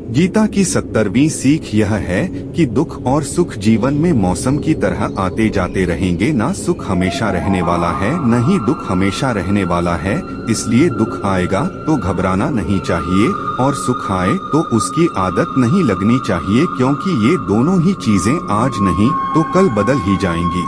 गीता की 70वीं सीख यह है कि दुख और सुख जीवन में मौसम की तरह आते जाते रहेंगे। ना सुख हमेशा रहने वाला है, न ही दुख हमेशा रहने वाला है। इसलिए दुख आएगा तो घबराना नहीं चाहिए, और सुख आए तो उसकी आदत नहीं लगनी चाहिए, क्योंकि ये दोनों ही चीजें आज नहीं तो कल बदल ही जाएंगी।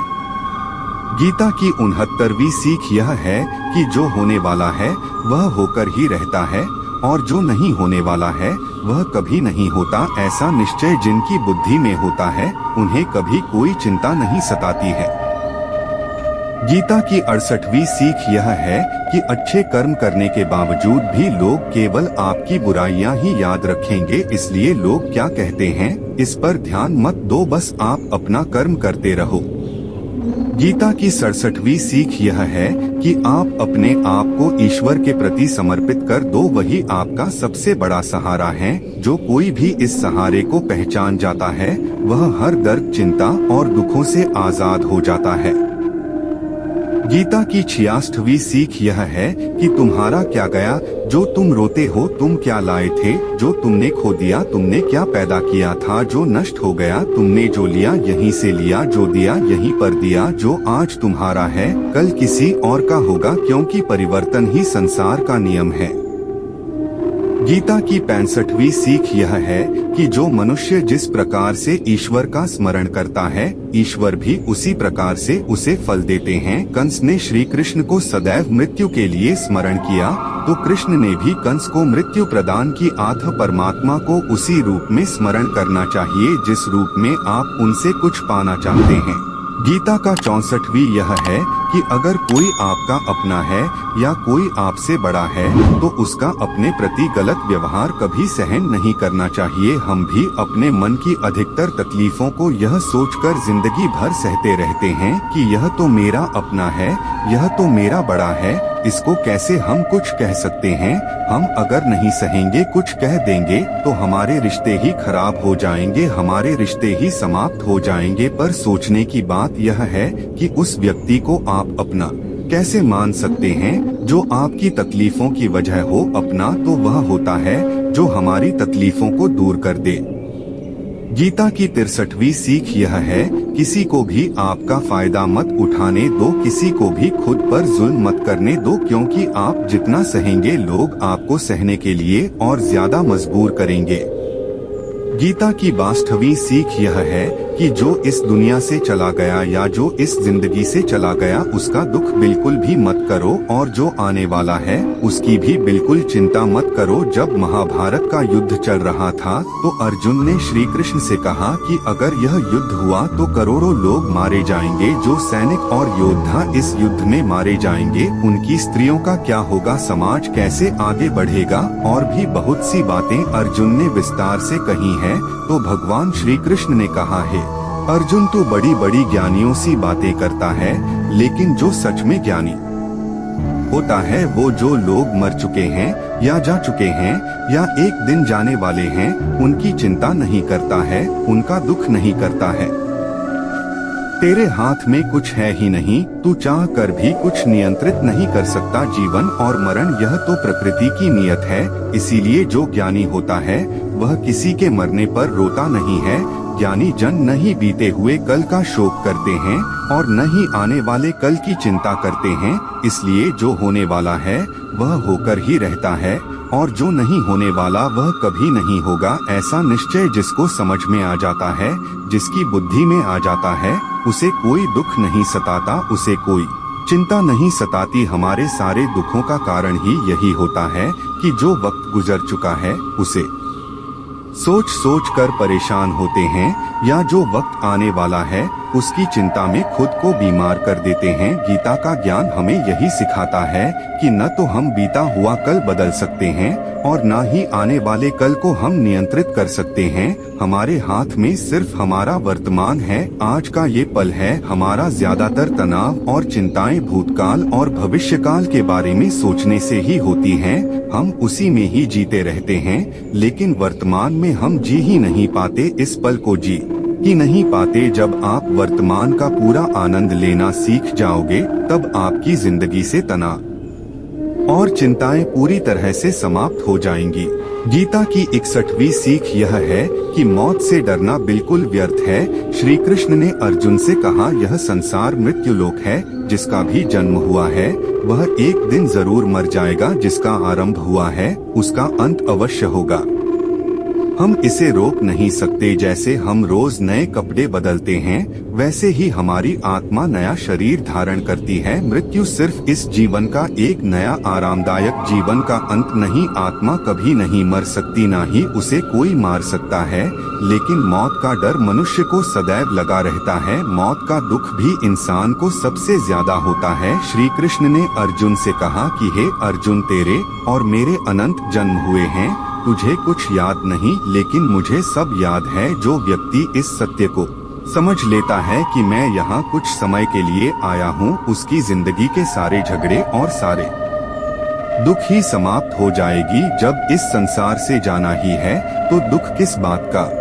गीता की 69वीं सीख यह है कि जो होने वाला है वह होकर ही रहता है, और जो नहीं होने वाला है वह कभी नहीं होता। ऐसा निश्चय जिनकी बुद्धि में होता है उन्हें कभी कोई चिंता नहीं सताती है। गीता की 68वीं सीख यह है कि अच्छे कर्म करने के बावजूद भी लोग केवल आपकी बुराइयां ही याद रखेंगे। इसलिए लोग क्या कहते हैं इस पर ध्यान मत दो, बस आप अपना कर्म करते रहो। गीता की 67वीं सीख यह है कि आप अपने आप को ईश्वर के प्रति समर्पित कर दो, वही आपका सबसे बड़ा सहारा है। जो कोई भी इस सहारे को पहचान जाता है वह हर दर्द, चिंता और दुखों से आजाद हो जाता है। गीता की 66वीं सीख यह है कि तुम्हारा क्या गया, जो तुम रोते हो तुम क्या लाए थे, जो तुमने खो दिया तुमने क्या पैदा किया था, जो नष्ट हो गया तुमने जो लिया यहीं से लिया, जो दिया यहीं पर दिया। जो आज तुम्हारा है कल किसी और का होगा, क्योंकि परिवर्तन ही संसार का नियम है। गीता की 65वीं सीख यह है कि जो मनुष्य जिस प्रकार से ईश्वर का स्मरण करता है, ईश्वर भी उसी प्रकार से उसे फल देते हैं। कंस ने श्री कृष्ण को सदैव मृत्यु के लिए स्मरण किया, तो कृष्ण ने भी कंस को मृत्यु प्रदान की। आत्म परमात्मा को उसी रूप में स्मरण करना चाहिए जिस रूप में आप उनसे कुछ पाना चाहते हैं। गीता का 64वीं यह है कि अगर कोई आपका अपना है या कोई आपसे बड़ा है तो उसका अपने प्रति गलत व्यवहार कभी सहन नहीं करना चाहिए। हम भी अपने मन की अधिकतर तकलीफों को यह सोचकर जिंदगी भर सहते रहते हैं कि यह तो मेरा अपना है, यह तो मेरा बड़ा है, इसको कैसे हम कुछ कह सकते हैं। हम अगर नहीं सहेंगे, कुछ कह देंगे तो हमारे रिश्ते ही खराब हो जाएंगे, हमारे रिश्ते ही समाप्त हो जाएंगे। पर सोचने की बात यह है कि उस व्यक्ति को आप अपना कैसे मान सकते हैं। जो आपकी तकलीफों की वजह हो अपना, तो वह होता है जो हमारी तकलीफों को दूर कर दे। गीता की 63वीं सीख यह है, किसी को भी आपका फायदा मत उठाने दो, किसी को भी खुद पर जुल्म मत करने दो, क्योंकि आप जितना सहेंगे लोग आपको सहने के लिए और ज्यादा मजबूर करेंगे। गीता की 62वीं सीख यह है कि जो इस दुनिया से चला गया या जो इस जिंदगी से चला गया उसका दुख बिल्कुल भी मत करो, और जो आने वाला है उसकी भी बिल्कुल चिंता मत करो। जब महाभारत का युद्ध चल रहा था तो अर्जुन ने श्री कृष्ण से कहा कि अगर यह युद्ध हुआ तो करोड़ों लोग मारे जाएंगे, जो सैनिक और योद्धा इस युद्ध में मारे जाएंगे उनकी स्त्रियों का क्या होगा, समाज कैसे आगे बढ़ेगा। और भी बहुत सी बातें अर्जुन ने विस्तार से कही है। तो भगवान श्री कृष्ण ने कहा है, अर्जुन तो बड़ी बड़ी ज्ञानियों सी बातें करता है, लेकिन जो सच में ज्ञानी होता है वो जो लोग मर चुके हैं या जा चुके हैं या एक दिन जाने वाले हैं, उनकी चिंता नहीं करता है, उनका दुख नहीं करता है। तेरे हाथ में कुछ है ही नहीं, तू चाह कर भी कुछ नियंत्रित नहीं कर सकता। जीवन और मरण यह तो प्रकृति की नियत है। इसीलिए जो ज्ञानी होता है वह किसी के मरने पर रोता नहीं है। ज्ञानी जन न ही बीते हुए कल का शोक करते हैं और न ही आने वाले कल की चिंता करते हैं। इसलिए जो होने वाला है वह होकर ही रहता है और जो नहीं होने वाला वह कभी नहीं होगा। ऐसा निश्चय जिसको समझ में आ जाता है, जिसकी बुद्धि में आ जाता है, उसे कोई दुख नहीं सताता, उसे कोई चिंता नहीं सताती। हमारे सारे दुखों का कारण ही यही होता है कि जो वक्त गुजर चुका है उसे सोच सोच कर परेशान होते हैं, या जो वक्त आने वाला है उसकी चिंता में खुद को बीमार कर देते हैं। गीता का ज्ञान हमें यही सिखाता है कि न तो हम बीता हुआ कल बदल सकते हैं और न ही आने वाले कल को हम नियंत्रित कर सकते हैं। हमारे हाथ में सिर्फ हमारा वर्तमान है, आज का ये पल है। हमारा ज्यादातर तनाव और चिंताएं भूतकाल और भविष्यकाल के बारे में सोचने से ही होती हैं। हम उसी में ही जीते रहते हैं, लेकिन वर्तमान में हम जी ही नहीं पाते, इस पल को जी ही नहीं पाते। जब आप वर्तमान का पूरा आनंद लेना सीख जाओगे तब आपकी जिंदगी से तनाव और चिंताएं पूरी तरह से समाप्त हो जाएंगी। गीता की 61वीं सीख यह है कि मौत से डरना बिल्कुल व्यर्थ है। श्री कृष्ण ने अर्जुन से कहा, यह संसार मृत्यु लोक है, जिसका भी जन्म हुआ है वह एक दिन जरूर मर जाएगा। जिसका आरंभ हुआ है उसका अंत अवश्य होगा। हम इसे रोक नहीं सकते। जैसे हम रोज नए कपड़े बदलते हैं, वैसे ही हमारी आत्मा नया शरीर धारण करती है। मृत्यु सिर्फ इस जीवन का एक नया आरामदायक जीवन का अंत नहीं। आत्मा कभी नहीं मर सकती, ना ही उसे कोई मार सकता है, लेकिन मौत का डर मनुष्य को सदैव लगा रहता है। मौत का दुख भी इंसान को सबसे ज्यादा होता है। श्री कृष्ण ने अर्जुन से कहा कि हे अर्जुन, तेरे और मेरे अनंत जन्म हुए हैं, तुझे कुछ याद नहीं, लेकिन मुझे सब याद है। जो व्यक्ति इस सत्य को समझ लेता है कि मैं यहाँ कुछ समय के लिए आया हूँ, उसकी जिंदगी के सारे झगड़े और सारे दुख ही समाप्त हो जाएगी। जब इस संसार से जाना ही है तो दुख किस बात का।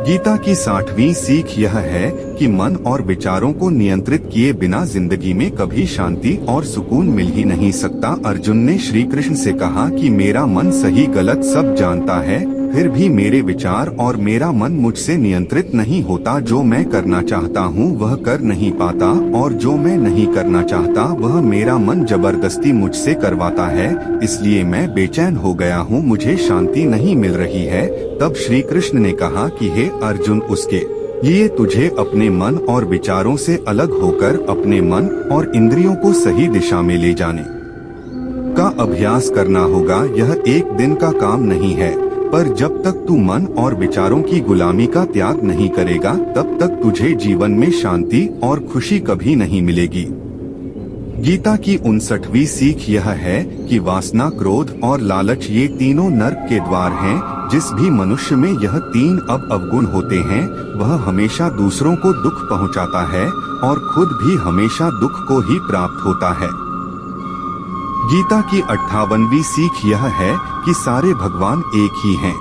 गीता की 60वीं सीख यह है कि मन और विचारों को नियंत्रित किए बिना जिंदगी में कभी शांति और सुकून मिल ही नहीं सकता। अर्जुन ने श्री कृष्ण से कहा कि मेरा मन सही गलत सब जानता है, फिर भी मेरे विचार और मेरा मन मुझसे नियंत्रित नहीं होता। जो मैं करना चाहता हूँ वह कर नहीं पाता और जो मैं नहीं करना चाहता वह मेरा मन जबरदस्ती मुझसे करवाता है। इसलिए मैं बेचैन हो गया हूँ, मुझे शांति नहीं मिल रही है। तब श्री कृष्ण ने कहा कि हे अर्जुन, उसके लिए तुझे अपने मन और विचारों से अलग होकर अपने मन और इंद्रियों को सही दिशा में ले जाने का अभ्यास करना होगा। यह एक दिन का काम नहीं है, पर जब तक तू मन और विचारों की गुलामी का त्याग नहीं करेगा तब तक तुझे जीवन में शांति और खुशी कभी नहीं मिलेगी। गीता की 59वीं सीख यह है कि वासना, क्रोध और लालच ये तीनों नर्क के द्वार हैं। जिस भी मनुष्य में यह तीन अवगुण होते हैं वह हमेशा दूसरों को दुख पहुंचाता है और खुद भी हमेशा दुख को ही प्राप्त होता है। गीता की 58वीं सीख यह है कि सारे भगवान एक ही हैं।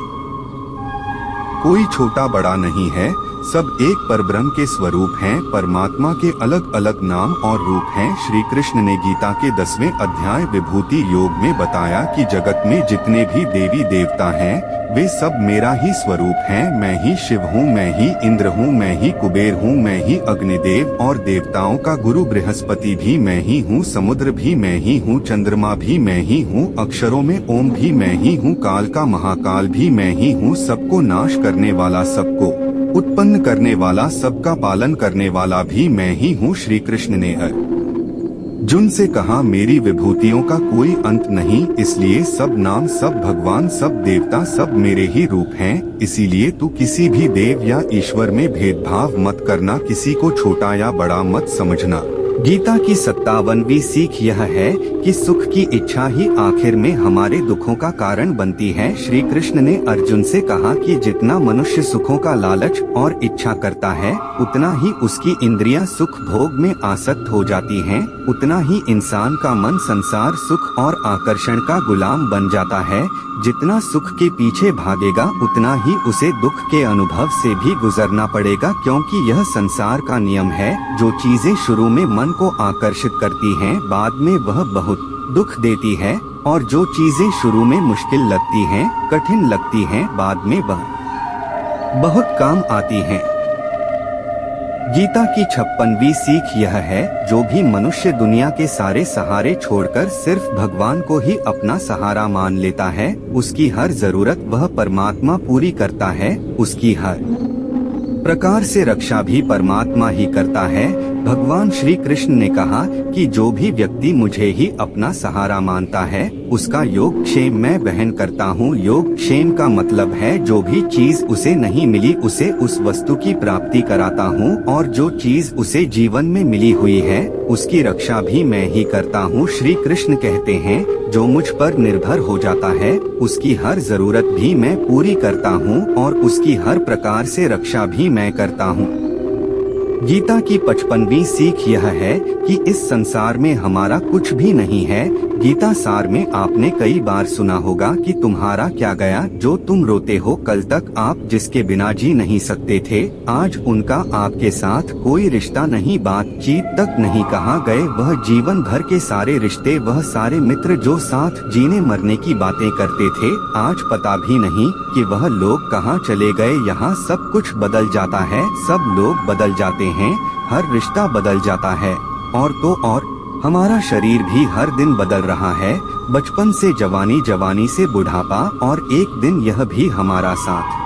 कोई छोटा बड़ा नहीं है, सब एक परब्रह्म के स्वरूप हैं। परमात्मा के अलग अलग नाम और रूप हैं। श्री कृष्ण ने गीता के 10वें अध्याय विभूति योग में बताया कि जगत में जितने भी देवी देवता हैं वे सब मेरा ही स्वरूप हैं। मैं ही शिव हूँ, मैं ही इंद्र हूँ, मैं ही कुबेर हूँ, मैं ही अग्निदेव और देवताओं का गुरु बृहस्पति भी मैं ही हूँ, समुद्र भी मैं ही हूँ, चंद्रमा भी मैं ही हूँ, अक्षरों में ओम भी मैं ही हूँ, काल का महाकाल भी मैं ही हूँ। सबको नाश करने वाला, सबको उत्पन्न करने वाला, सबका पालन करने वाला भी मैं ही हूँ। श्री कृष्ण ने अर्जुन से कहा, मेरी विभूतियों का कोई अंत नहीं, इसलिए सब नाम, सब भगवान, सब देवता, सब मेरे ही रूप हैं। इसीलिए तू किसी भी देव या ईश्वर में भेदभाव मत करना, किसी को छोटा या बड़ा मत समझना। गीता की 57वीं सीख यह है कि सुख की इच्छा ही आखिर में हमारे दुखों का कारण बनती है। श्री कृष्ण ने अर्जुन से कहा कि जितना मनुष्य सुखों का लालच और इच्छा करता है, उतना ही उसकी इंद्रियां सुख भोग में आसक्त हो जाती हैं, उतना ही इंसान का मन संसार सुख और आकर्षण का गुलाम बन जाता है। जितना सुख के पीछे भागेगा, उतना ही उसे दुख के अनुभव से भी गुजरना पड़ेगा, क्योंकि यह संसार का नियम है। जो चीजें शुरू में मन को आकर्षित करती हैं, बाद में वह बहुत दुख देती है, और जो चीजें शुरू में मुश्किल लगती हैं, कठिन लगती हैं, बाद में वह बहुत काम आती हैं। गीता की 56वीं सीख यह है, जो भी मनुष्य दुनिया के सारे सहारे छोड़कर सिर्फ भगवान को ही अपना सहारा मान लेता है, उसकी हर जरूरत वह परमात्मा पूरी करता है, उसकी हर प्रकार से रक्षा भी परमात्मा ही करता है। भगवान श्री कृष्ण ने कहा कि जो भी व्यक्ति मुझे ही अपना सहारा मानता है, उसका योग क्षेम मैं वहन करता हूँ। योग क्षेम का मतलब है जो भी चीज उसे नहीं मिली, उसे उस वस्तु की प्राप्ति कराता हूँ, और जो चीज उसे जीवन में मिली हुई है, उसकी रक्षा भी मैं ही करता हूँ। श्री कृष्ण कहते हैं, जो मुझ पर निर्भर हो जाता है, उसकी हर जरूरत भी मैं पूरी करता हूँ, और उसकी हर प्रकार से रक्षा भी मैं करता हूँ। गीता की 55वीं सीख यह है कि इस संसार में हमारा कुछ भी नहीं है। गीता सार में आपने कई बार सुना होगा कि तुम्हारा क्या गया जो तुम रोते हो, कल तक आप जिसके बिना जी नहीं सकते थे, आज उनका आपके साथ कोई रिश्ता नहीं, बातचीत तक नहीं, कहाँ गए वह जीवन भर के सारे रिश्ते, वह सारे मित्र जो साथ जीने मरने की बातें करते थे, आज पता भी नहीं कि वह लोग कहाँ चले गए। यहाँ सब कुछ बदल जाता है, सब लोग बदल जाते हैं, हर रिश्ता बदल जाता है, और तो और हमारा शरीर भी हर दिन बदल रहा है, बचपन से जवानी, जवानी से बुढ़ापा, और एक दिन यह भी हमारा साथ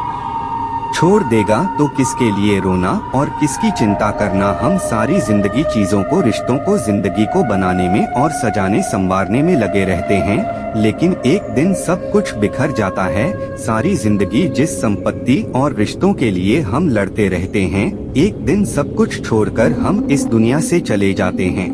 छोड़ देगा। तो किसके लिए रोना और किसकी चिंता करना। हम सारी जिंदगी चीजों को, रिश्तों को, जिंदगी को बनाने में और सजाने संवारने में लगे रहते हैं, लेकिन एक दिन सब कुछ बिखर जाता है। सारी जिंदगी जिस संपत्ति और रिश्तों के लिए हम लड़ते रहते हैं, एक दिन सब कुछ छोड़कर हम इस दुनिया से चले जाते हैं।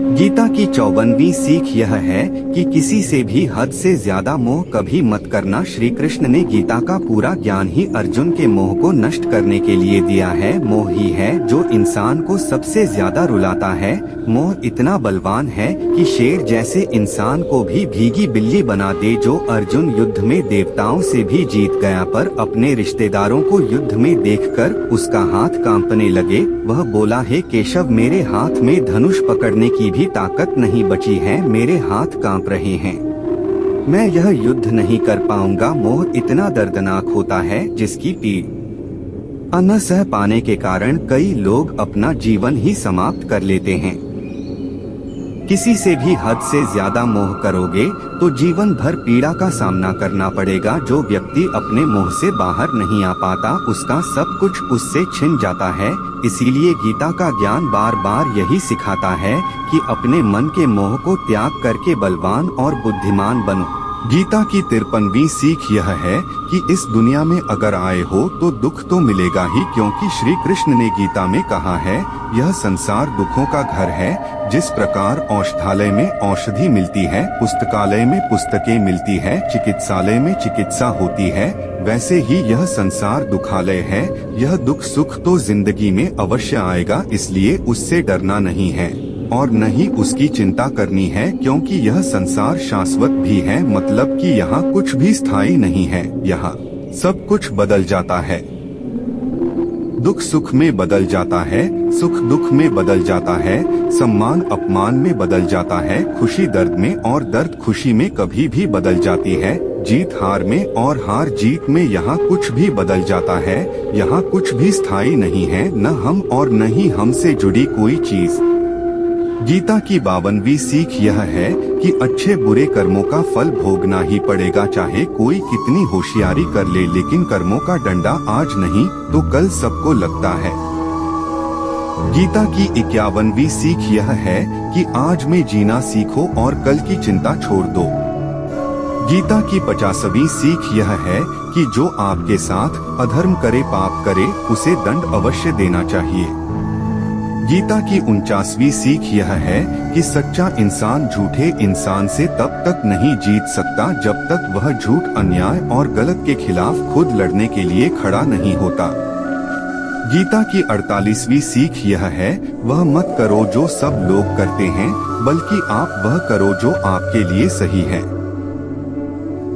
गीता की 54वीं सीख यह है कि किसी से भी हद से ज्यादा मोह कभी मत करना। श्री कृष्ण ने गीता का पूरा ज्ञान ही अर्जुन के मोह को नष्ट करने के लिए दिया है। मोह ही है जो इंसान को सबसे ज्यादा रुलाता है। मोह इतना बलवान है कि शेर जैसे इंसान को भी भीगी बिल्ली बना दे। जो अर्जुन युद्ध में देवताओं से भी जीत गया, पर अपने रिश्तेदारों को युद्ध में देखकर उसका हाथ कांपने लगे, वह बोला, हे केशव, मेरे हाथ में धनुष पकड़ने की भी ताकत नहीं बची है, मेरे हाथ कांप रहे हैं, मैं यह युद्ध नहीं कर पाऊंगा। मोह इतना दर्दनाक होता है जिसकी पीड़ न सह पाने के कारण कई लोग अपना जीवन ही समाप्त कर लेते हैं। किसी से भी हद से ज्यादा मोह करोगे तो जीवन भर पीड़ा का सामना करना पड़ेगा। जो व्यक्ति अपने मोह से बाहर नहीं आ पाता, उसका सब कुछ उससे छिन जाता है। इसीलिए गीता का ज्ञान बार बार यही सिखाता है कि अपने मन के मोह को त्याग करके बलवान और बुद्धिमान बनो। गीता की 53वीं सीख यह है कि इस दुनिया में अगर आए हो तो दुख तो मिलेगा ही, क्योंकि श्री कृष्ण ने गीता में कहा है, यह संसार दुखों का घर है। जिस प्रकार औषधालय में औषधि मिलती है, पुस्तकालय में पुस्तकें मिलती है, चिकित्सालय में चिकित्सा होती है, वैसे ही यह संसार दुखालय है। यह दुख सुख तो जिंदगी में अवश्य आएगा, इसलिए उससे डरना नहीं है और न ही उसकी चिंता करनी है, क्योंकि यह संसार शाश्वत भी है। मतलब कि यहाँ कुछ भी स्थायी नहीं है, यहाँ सब कुछ बदल जाता है। दुख सुख में बदल जाता है, सुख दुख में बदल जाता है, सम्मान अपमान में बदल जाता है, खुशी दर्द में और दर्द खुशी में कभी भी बदल जाती है, जीत हार में और हार जीत में। यहाँ कुछ भी बदल जाता है, यहाँ कुछ भी स्थायी नहीं है, न हम और न ही हमसे जुड़ी कोई चीज। गीता की 52वीं सीख यह है कि अच्छे बुरे कर्मों का फल भोगना ही पड़ेगा, चाहे कोई कितनी होशियारी कर ले, लेकिन कर्मों का डंडा आज नहीं तो कल सबको लगता है। गीता की 51वीं सीख यह है कि आज में जीना सीखो और कल की चिंता छोड़ दो। गीता की 50वीं सीख यह है कि जो आपके साथ अधर्म करे, पाप करे, उसे दंड अवश्य देना चाहिए। गीता की 49वीं सीख यह है कि सच्चा इंसान झूठे इंसान से तब तक नहीं जीत सकता जब तक वह झूठ, अन्याय और गलत के खिलाफ खुद लड़ने के लिए खड़ा नहीं होता। गीता की 48वीं सीख यह है, वह मत करो जो सब लोग करते हैं, बल्कि आप वह करो जो आपके लिए सही है।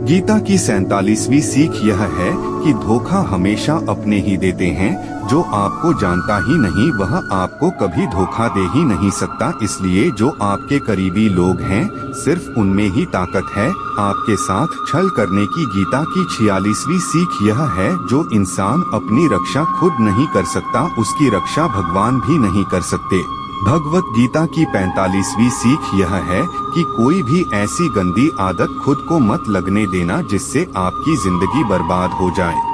गीता की 47वीं सीख यह है कि धोखा हमेशा अपने ही देते हैं, जो आपको जानता ही नहीं वह आपको कभी धोखा दे ही नहीं सकता। इसलिए जो आपके करीबी लोग हैं, सिर्फ उनमें ही ताकत है आपके साथ छल करने की। गीता की 46वीं सीख यह है, जो इंसान अपनी रक्षा खुद नहीं कर सकता, उसकी रक्षा भगवान भी नहीं कर सकते। भगवत गीता की 45वीं सीख यह है कि कोई भी ऐसी गंदी आदत खुद को मत लगने देना जिससे आपकी जिंदगी बर्बाद हो जाए।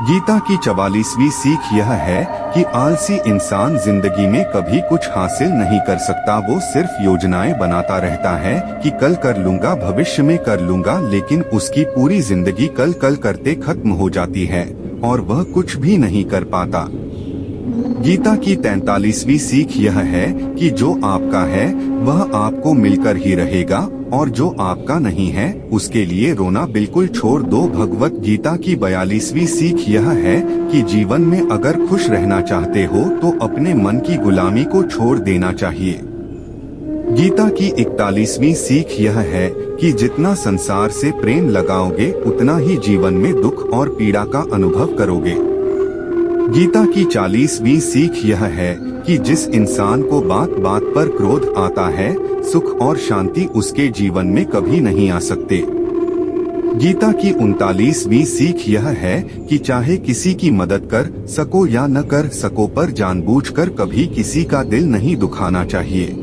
गीता की 44वीं सीख यह है कि आलसी इंसान जिंदगी में कभी कुछ हासिल नहीं कर सकता। वो सिर्फ योजनाएं बनाता रहता है कि कल कर लूंगा, भविष्य में कर लूंगा, लेकिन उसकी पूरी जिंदगी कल कल करते खत्म हो जाती है और वह कुछ भी नहीं कर पाता। गीता की 43वीं सीख यह है कि जो आपका है वह आपको मिलकर ही रहेगा और जो आपका नहीं है उसके लिए रोना बिल्कुल छोड़ दो। भगवत गीता की 42वीं सीख यह है कि जीवन में अगर खुश रहना चाहते हो तो अपने मन की गुलामी को छोड़ देना चाहिए। गीता की 41वीं सीख यह है कि जितना संसार से प्रेम लगाओगे उतना ही जीवन में दुख और पीड़ा का अनुभव करोगे। गीता की 40वीं सीख यह है कि जिस इंसान को बात बात पर क्रोध आता है, सुख और शांति उसके जीवन में कभी नहीं आ सकते। गीता की 39वीं सीख यह है कि चाहे किसी की मदद कर सको या न कर सको, पर जानबूझकर कभी किसी का दिल नहीं दुखाना चाहिए।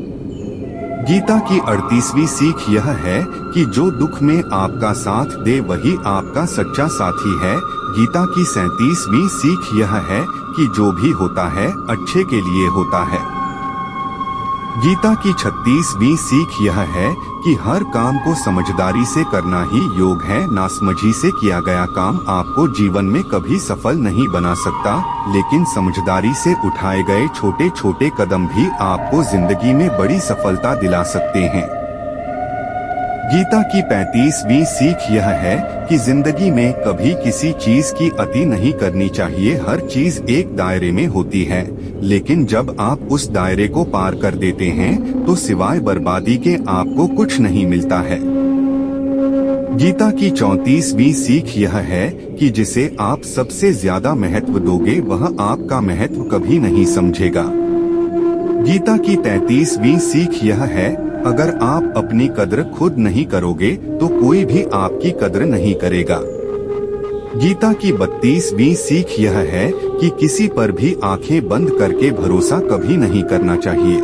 गीता की 38वीं सीख यह है कि जो दुख में आपका साथ दे वही आपका सच्चा साथी है। गीता की 37वीं सीख यह है कि जो भी होता है अच्छे के लिए होता है। गीता की 36वीं सीख यह है कि हर काम को समझदारी से करना ही योग है। नासमझी से किया गया काम आपको जीवन में कभी सफल नहीं बना सकता, लेकिन समझदारी से उठाए गए छोटे छोटे कदम भी आपको जिंदगी में बड़ी सफलता दिला सकते हैं। गीता की 35वीं सीख यह है कि जिंदगी में कभी किसी चीज की अति नहीं करनी चाहिए। हर चीज एक दायरे में होती है, लेकिन जब आप उस दायरे को पार कर देते हैं तो सिवाय बर्बादी के आपको कुछ नहीं मिलता है। गीता की 34वीं सीख यह है कि जिसे आप सबसे ज्यादा महत्व दोगे वह आपका महत्व कभी नहीं समझेगा। गीता की 33वीं सीख यह है, अगर आप अपनी कद्र खुद नहीं करोगे तो कोई भी आपकी कद्र नहीं करेगा। गीता की 32वीं सीख यह है कि किसी पर भी आंखें बंद करके भरोसा कभी नहीं करना चाहिए।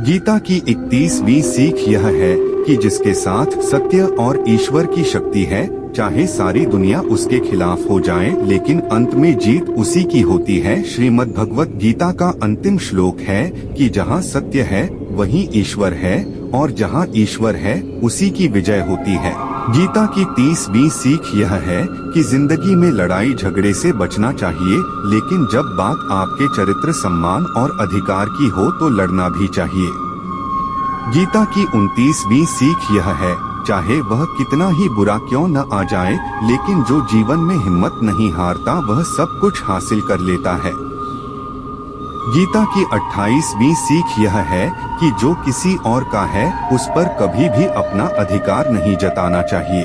गीता की 31वीं सीख यह है कि जिसके साथ सत्य और ईश्वर की शक्ति है, चाहे सारी दुनिया उसके खिलाफ हो जाए, लेकिन अंत में जीत उसी की होती है। श्रीमद् भगवत गीता का अंतिम श्लोक है कि जहाँ सत्य है वहीं ईश्वर है और जहाँ ईश्वर है उसी की विजय होती है। गीता की 30वीं सीख यह है कि जिंदगी में लड़ाई झगड़े से बचना चाहिए, लेकिन जब बात आपके चरित्र, सम्मान और अधिकार की हो तो लड़ना भी चाहिए। गीता की 29वीं सीख यह है, चाहे वह कितना ही बुरा क्यों न आ जाए, लेकिन जो जीवन में हिम्मत नहीं हारता वह सब कुछ हासिल कर लेता है। गीता की 28वीं सीख यह है कि जो किसी और का है उस पर कभी भी अपना अधिकार नहीं जताना चाहिए।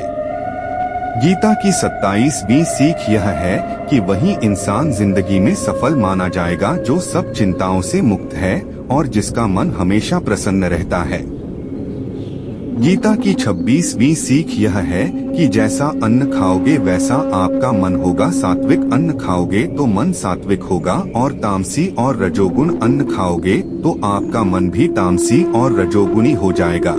गीता की 27वीं सीख यह है कि वही इंसान जिंदगी में सफल माना जाएगा जो सब चिंताओं से मुक्त है और जिसका मन हमेशा प्रसन्न रहता है। गीता की 26वीं सीख यह है कि जैसा अन्न खाओगे वैसा आपका मन होगा। सात्विक अन्न खाओगे तो मन सात्विक होगा और तामसी और रजोगुण अन्न खाओगे तो आपका मन भी तामसी और रजोगुणी हो जाएगा।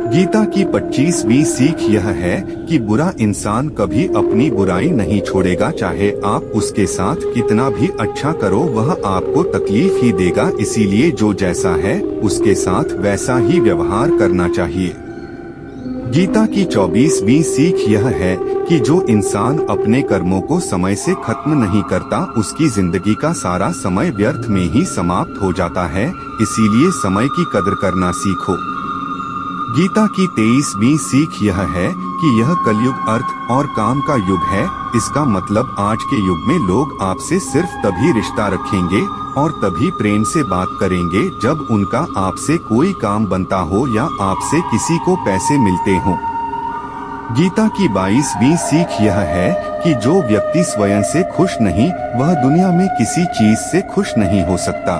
गीता की 25वीं सीख यह है कि बुरा इंसान कभी अपनी बुराई नहीं छोड़ेगा, चाहे आप उसके साथ कितना भी अच्छा करो वह आपको तकलीफ ही देगा। इसीलिए जो जैसा है उसके साथ वैसा ही व्यवहार करना चाहिए। गीता की 24वीं सीख यह है कि जो इंसान अपने कर्मों को समय से खत्म नहीं करता उसकी जिंदगी का सारा समय व्यर्थ में ही समाप्त हो जाता है। इसीलिए समय की कदर करना सीखो। गीता की 23वीं सीख यह है कि यह कलयुग अर्थ और काम का युग है। इसका मतलब आज के युग में लोग आपसे सिर्फ तभी रिश्ता रखेंगे और तभी प्रेम से बात करेंगे जब उनका आपसे कोई काम बनता हो या आपसे किसी को पैसे मिलते हों। गीता की 22वीं सीख यह है कि जो व्यक्ति स्वयं से खुश नहीं वह दुनिया में किसी चीज से खुश नहीं हो सकता।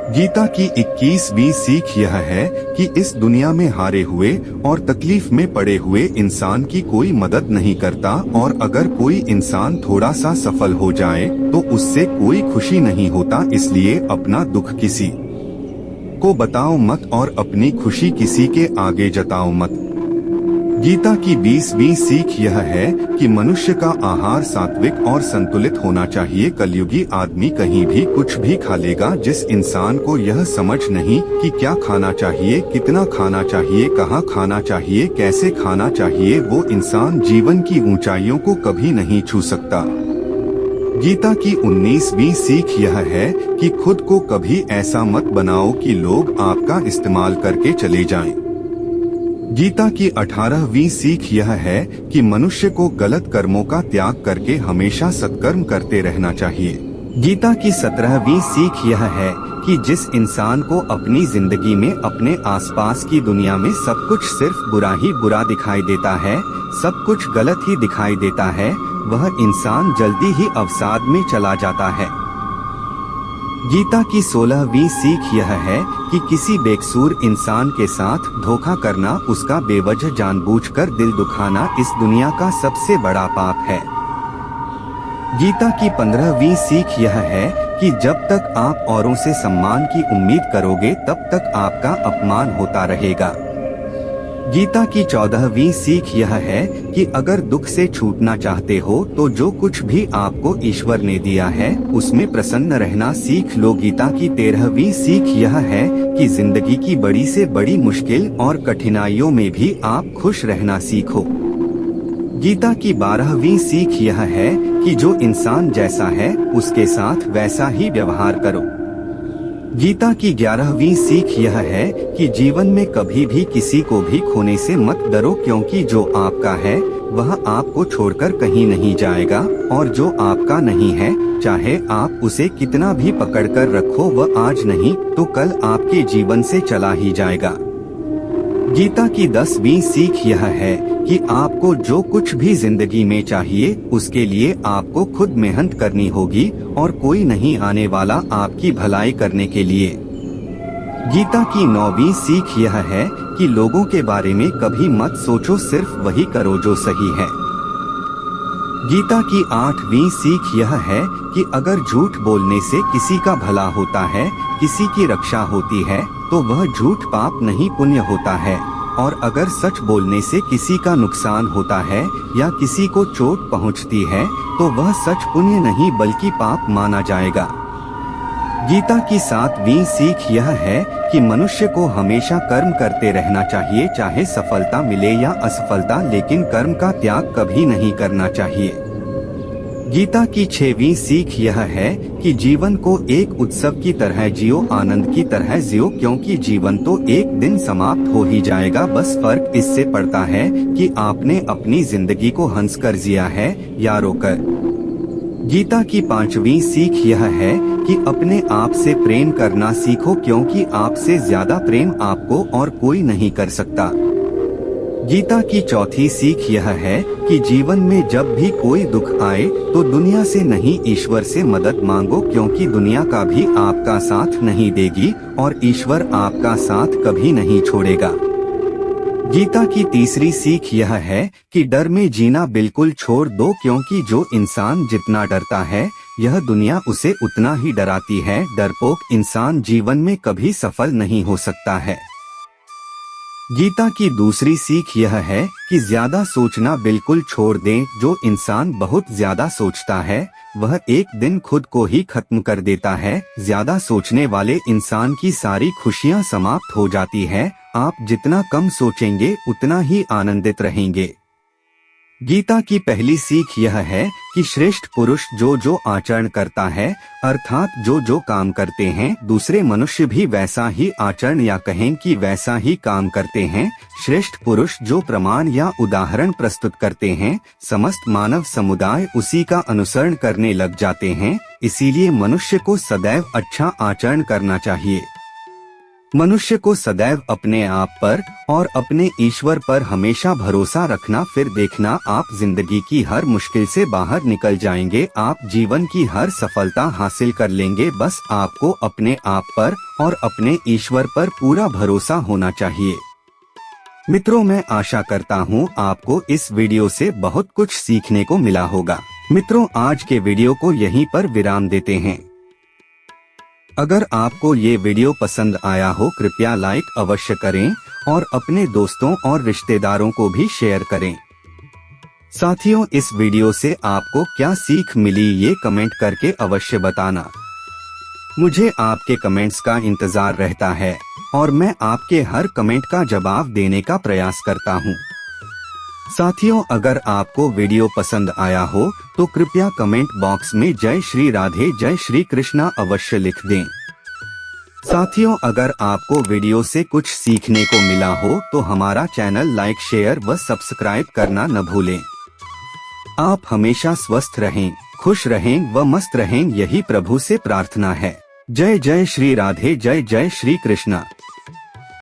गीता की 21वीं सीख यह है कि इस दुनिया में हारे हुए और तकलीफ में पड़े हुए इंसान की कोई मदद नहीं करता और अगर कोई इंसान थोड़ा सा सफल हो जाए तो उससे कोई खुशी नहीं होता। इसलिए अपना दुख किसी को बताओ मत और अपनी खुशी किसी के आगे जताओ मत। गीता की 20वीं सीख यह है कि मनुष्य का आहार सात्विक और संतुलित होना चाहिए। कलयुगी आदमी कहीं भी कुछ भी खा लेगा। जिस इंसान को यह समझ नहीं कि क्या खाना चाहिए, कितना खाना चाहिए, कहाँ खाना चाहिए, कैसे खाना चाहिए, वो इंसान जीवन की ऊंचाइयों को कभी नहीं छू सकता। गीता की 19वीं सीख यह है कि खुद को कभी ऐसा मत बनाओ कि लोग आपका इस्तेमाल करके चले जाएं। गीता की 18वीं सीख यह है कि मनुष्य को गलत कर्मों का त्याग करके हमेशा सत्कर्म करते रहना चाहिए। गीता की 17वीं सीख यह है कि जिस इंसान को अपनी जिंदगी में अपने आसपास की दुनिया में सब कुछ सिर्फ बुरा ही बुरा दिखाई देता है, सब कुछ गलत ही दिखाई देता है, वह इंसान जल्दी ही अवसाद में चला जाता है। गीता की 16वीं सीख यह है कि किसी बेकसूर इंसान के साथ धोखा करना, उसका बेवजह जानबूझकर दिल दुखाना इस दुनिया का सबसे बड़ा पाप है। गीता की 15वीं सीख यह है कि जब तक आप औरों से सम्मान की उम्मीद करोगे तब तक आपका अपमान होता रहेगा। गीता की 14वीं सीख यह है कि अगर दुख से छूटना चाहते हो तो जो कुछ भी आपको ईश्वर ने दिया है उसमें प्रसन्न रहना सीख लो। गीता की 13वीं सीख यह है कि जिंदगी की बड़ी से बड़ी मुश्किल और कठिनाइयों में भी आप खुश रहना सीखो। गीता की 12वीं सीख यह है कि जो इंसान जैसा है उसके साथ वैसा ही व्यवहार करो। गीता की 11वीं सीख यह है कि जीवन में कभी भी किसी को भी खोने से मत डरो, क्योंकि जो आपका है वह आपको छोड़कर कहीं नहीं जाएगा और जो आपका नहीं है चाहे आप उसे कितना भी पकड़कर रखो वह आज नहीं तो कल आपके जीवन से चला ही जाएगा। गीता की 10वीं सीख यह है कि आपको जो कुछ भी जिंदगी में चाहिए उसके लिए आपको खुद मेहनत करनी होगी और कोई नहीं आने वाला आपकी भलाई करने के लिए। गीता की 9वीं सीख यह है कि लोगों के बारे में कभी मत सोचो, सिर्फ वही करो जो सही है। गीता की 8वीं सीख यह है कि अगर झूठ बोलने से किसी का भला होता है, किसी की रक्षा होती है तो वह झूठ पाप नहीं पुण्य होता है, और अगर सच बोलने से किसी का नुकसान होता है या किसी को चोट पहुंचती है तो वह सच पुण्य नहीं बल्कि पाप माना जाएगा। गीता की 7वीं सीख यह है कि मनुष्य को हमेशा कर्म करते रहना चाहिए, चाहे सफलता मिले या असफलता, लेकिन कर्म का त्याग कभी नहीं करना चाहिए। गीता की 6वीं सीख यह है कि जीवन को एक उत्सव की तरह जियो, आनंद की तरह जियो, क्योंकि जीवन तो एक दिन समाप्त हो ही जाएगा। बस फर्क इससे पड़ता है कि आपने अपनी जिंदगी को हंसकर जिया है या रोकर। गीता की 5वीं सीख यह है कि अपने आप से प्रेम करना सीखो, क्योंकि आपसे ज्यादा प्रेम आपको और कोई नहीं कर सकता। गीता की 4थी सीख यह है कि जीवन में जब भी कोई दुख आए तो दुनिया से नहीं ईश्वर से मदद मांगो, क्योंकि दुनिया का भी आपका साथ नहीं देगी और ईश्वर आपका साथ कभी नहीं छोड़ेगा। गीता की 3री सीख यह है कि डर में जीना बिल्कुल छोड़ दो, क्योंकि जो इंसान जितना डरता है यह दुनिया उसे उतना ही डराती है। डरपोक इंसान जीवन में कभी सफल नहीं हो सकता है। गीता की 2री सीख यह है कि ज्यादा सोचना बिल्कुल छोड़ दें। जो इंसान बहुत ज्यादा सोचता है वह एक दिन खुद को ही खत्म कर देता है। ज्यादा सोचने वाले इंसान की सारी खुशियां समाप्त हो जाती है आप जितना कम सोचेंगे उतना ही आनंदित रहेंगे। गीता की पहली सीख यह है कि श्रेष्ठ पुरुष जो जो आचरण करता है, अर्थात जो जो काम करते हैं, दूसरे मनुष्य भी वैसा ही आचरण या कहें कि वैसा ही काम करते हैं। श्रेष्ठ पुरुष जो प्रमाण या उदाहरण प्रस्तुत करते हैं, समस्त मानव समुदाय उसी का अनुसरण करने लग जाते हैं। इसीलिए मनुष्य को सदैव अच्छा आचरण करना चाहिए। मनुष्य को सदैव अपने आप पर और अपने ईश्वर पर हमेशा भरोसा रखना, फिर देखना आप जिंदगी की हर मुश्किल से बाहर निकल जाएंगे, आप जीवन की हर सफलता हासिल कर लेंगे। बस आपको अपने आप पर और अपने ईश्वर पर पूरा भरोसा होना चाहिए। मित्रों, मैं आशा करता हूँ आपको इस वीडियो से बहुत कुछ सीखने को मिला होगा। मित्रों, आज के वीडियो को यहीं पर विराम देते हैं। अगर आपको ये वीडियो पसंद आया हो, कृपया लाइक अवश्य करें और अपने दोस्तों और रिश्तेदारों को भी शेयर करें। साथियों, इस वीडियो से आपको क्या सीख मिली ये कमेंट करके अवश्य बताना। मुझे आपके कमेंट्स का इंतजार रहता है और मैं आपके हर कमेंट का जवाब देने का प्रयास करता हूँ। साथियों, अगर आपको वीडियो पसंद आया हो तो कृपया कमेंट बॉक्स में जय श्री राधे जय श्री कृष्णा अवश्य लिख दें। साथियों, अगर आपको वीडियो से कुछ सीखने को मिला हो तो हमारा चैनल लाइक, शेयर व सब्सक्राइब करना न भूलें। आप हमेशा स्वस्थ रहें, खुश रहें व मस्त रहें, यही प्रभु से प्रार्थना है। जय जय श्री राधे जय जय श्री कृष्णा।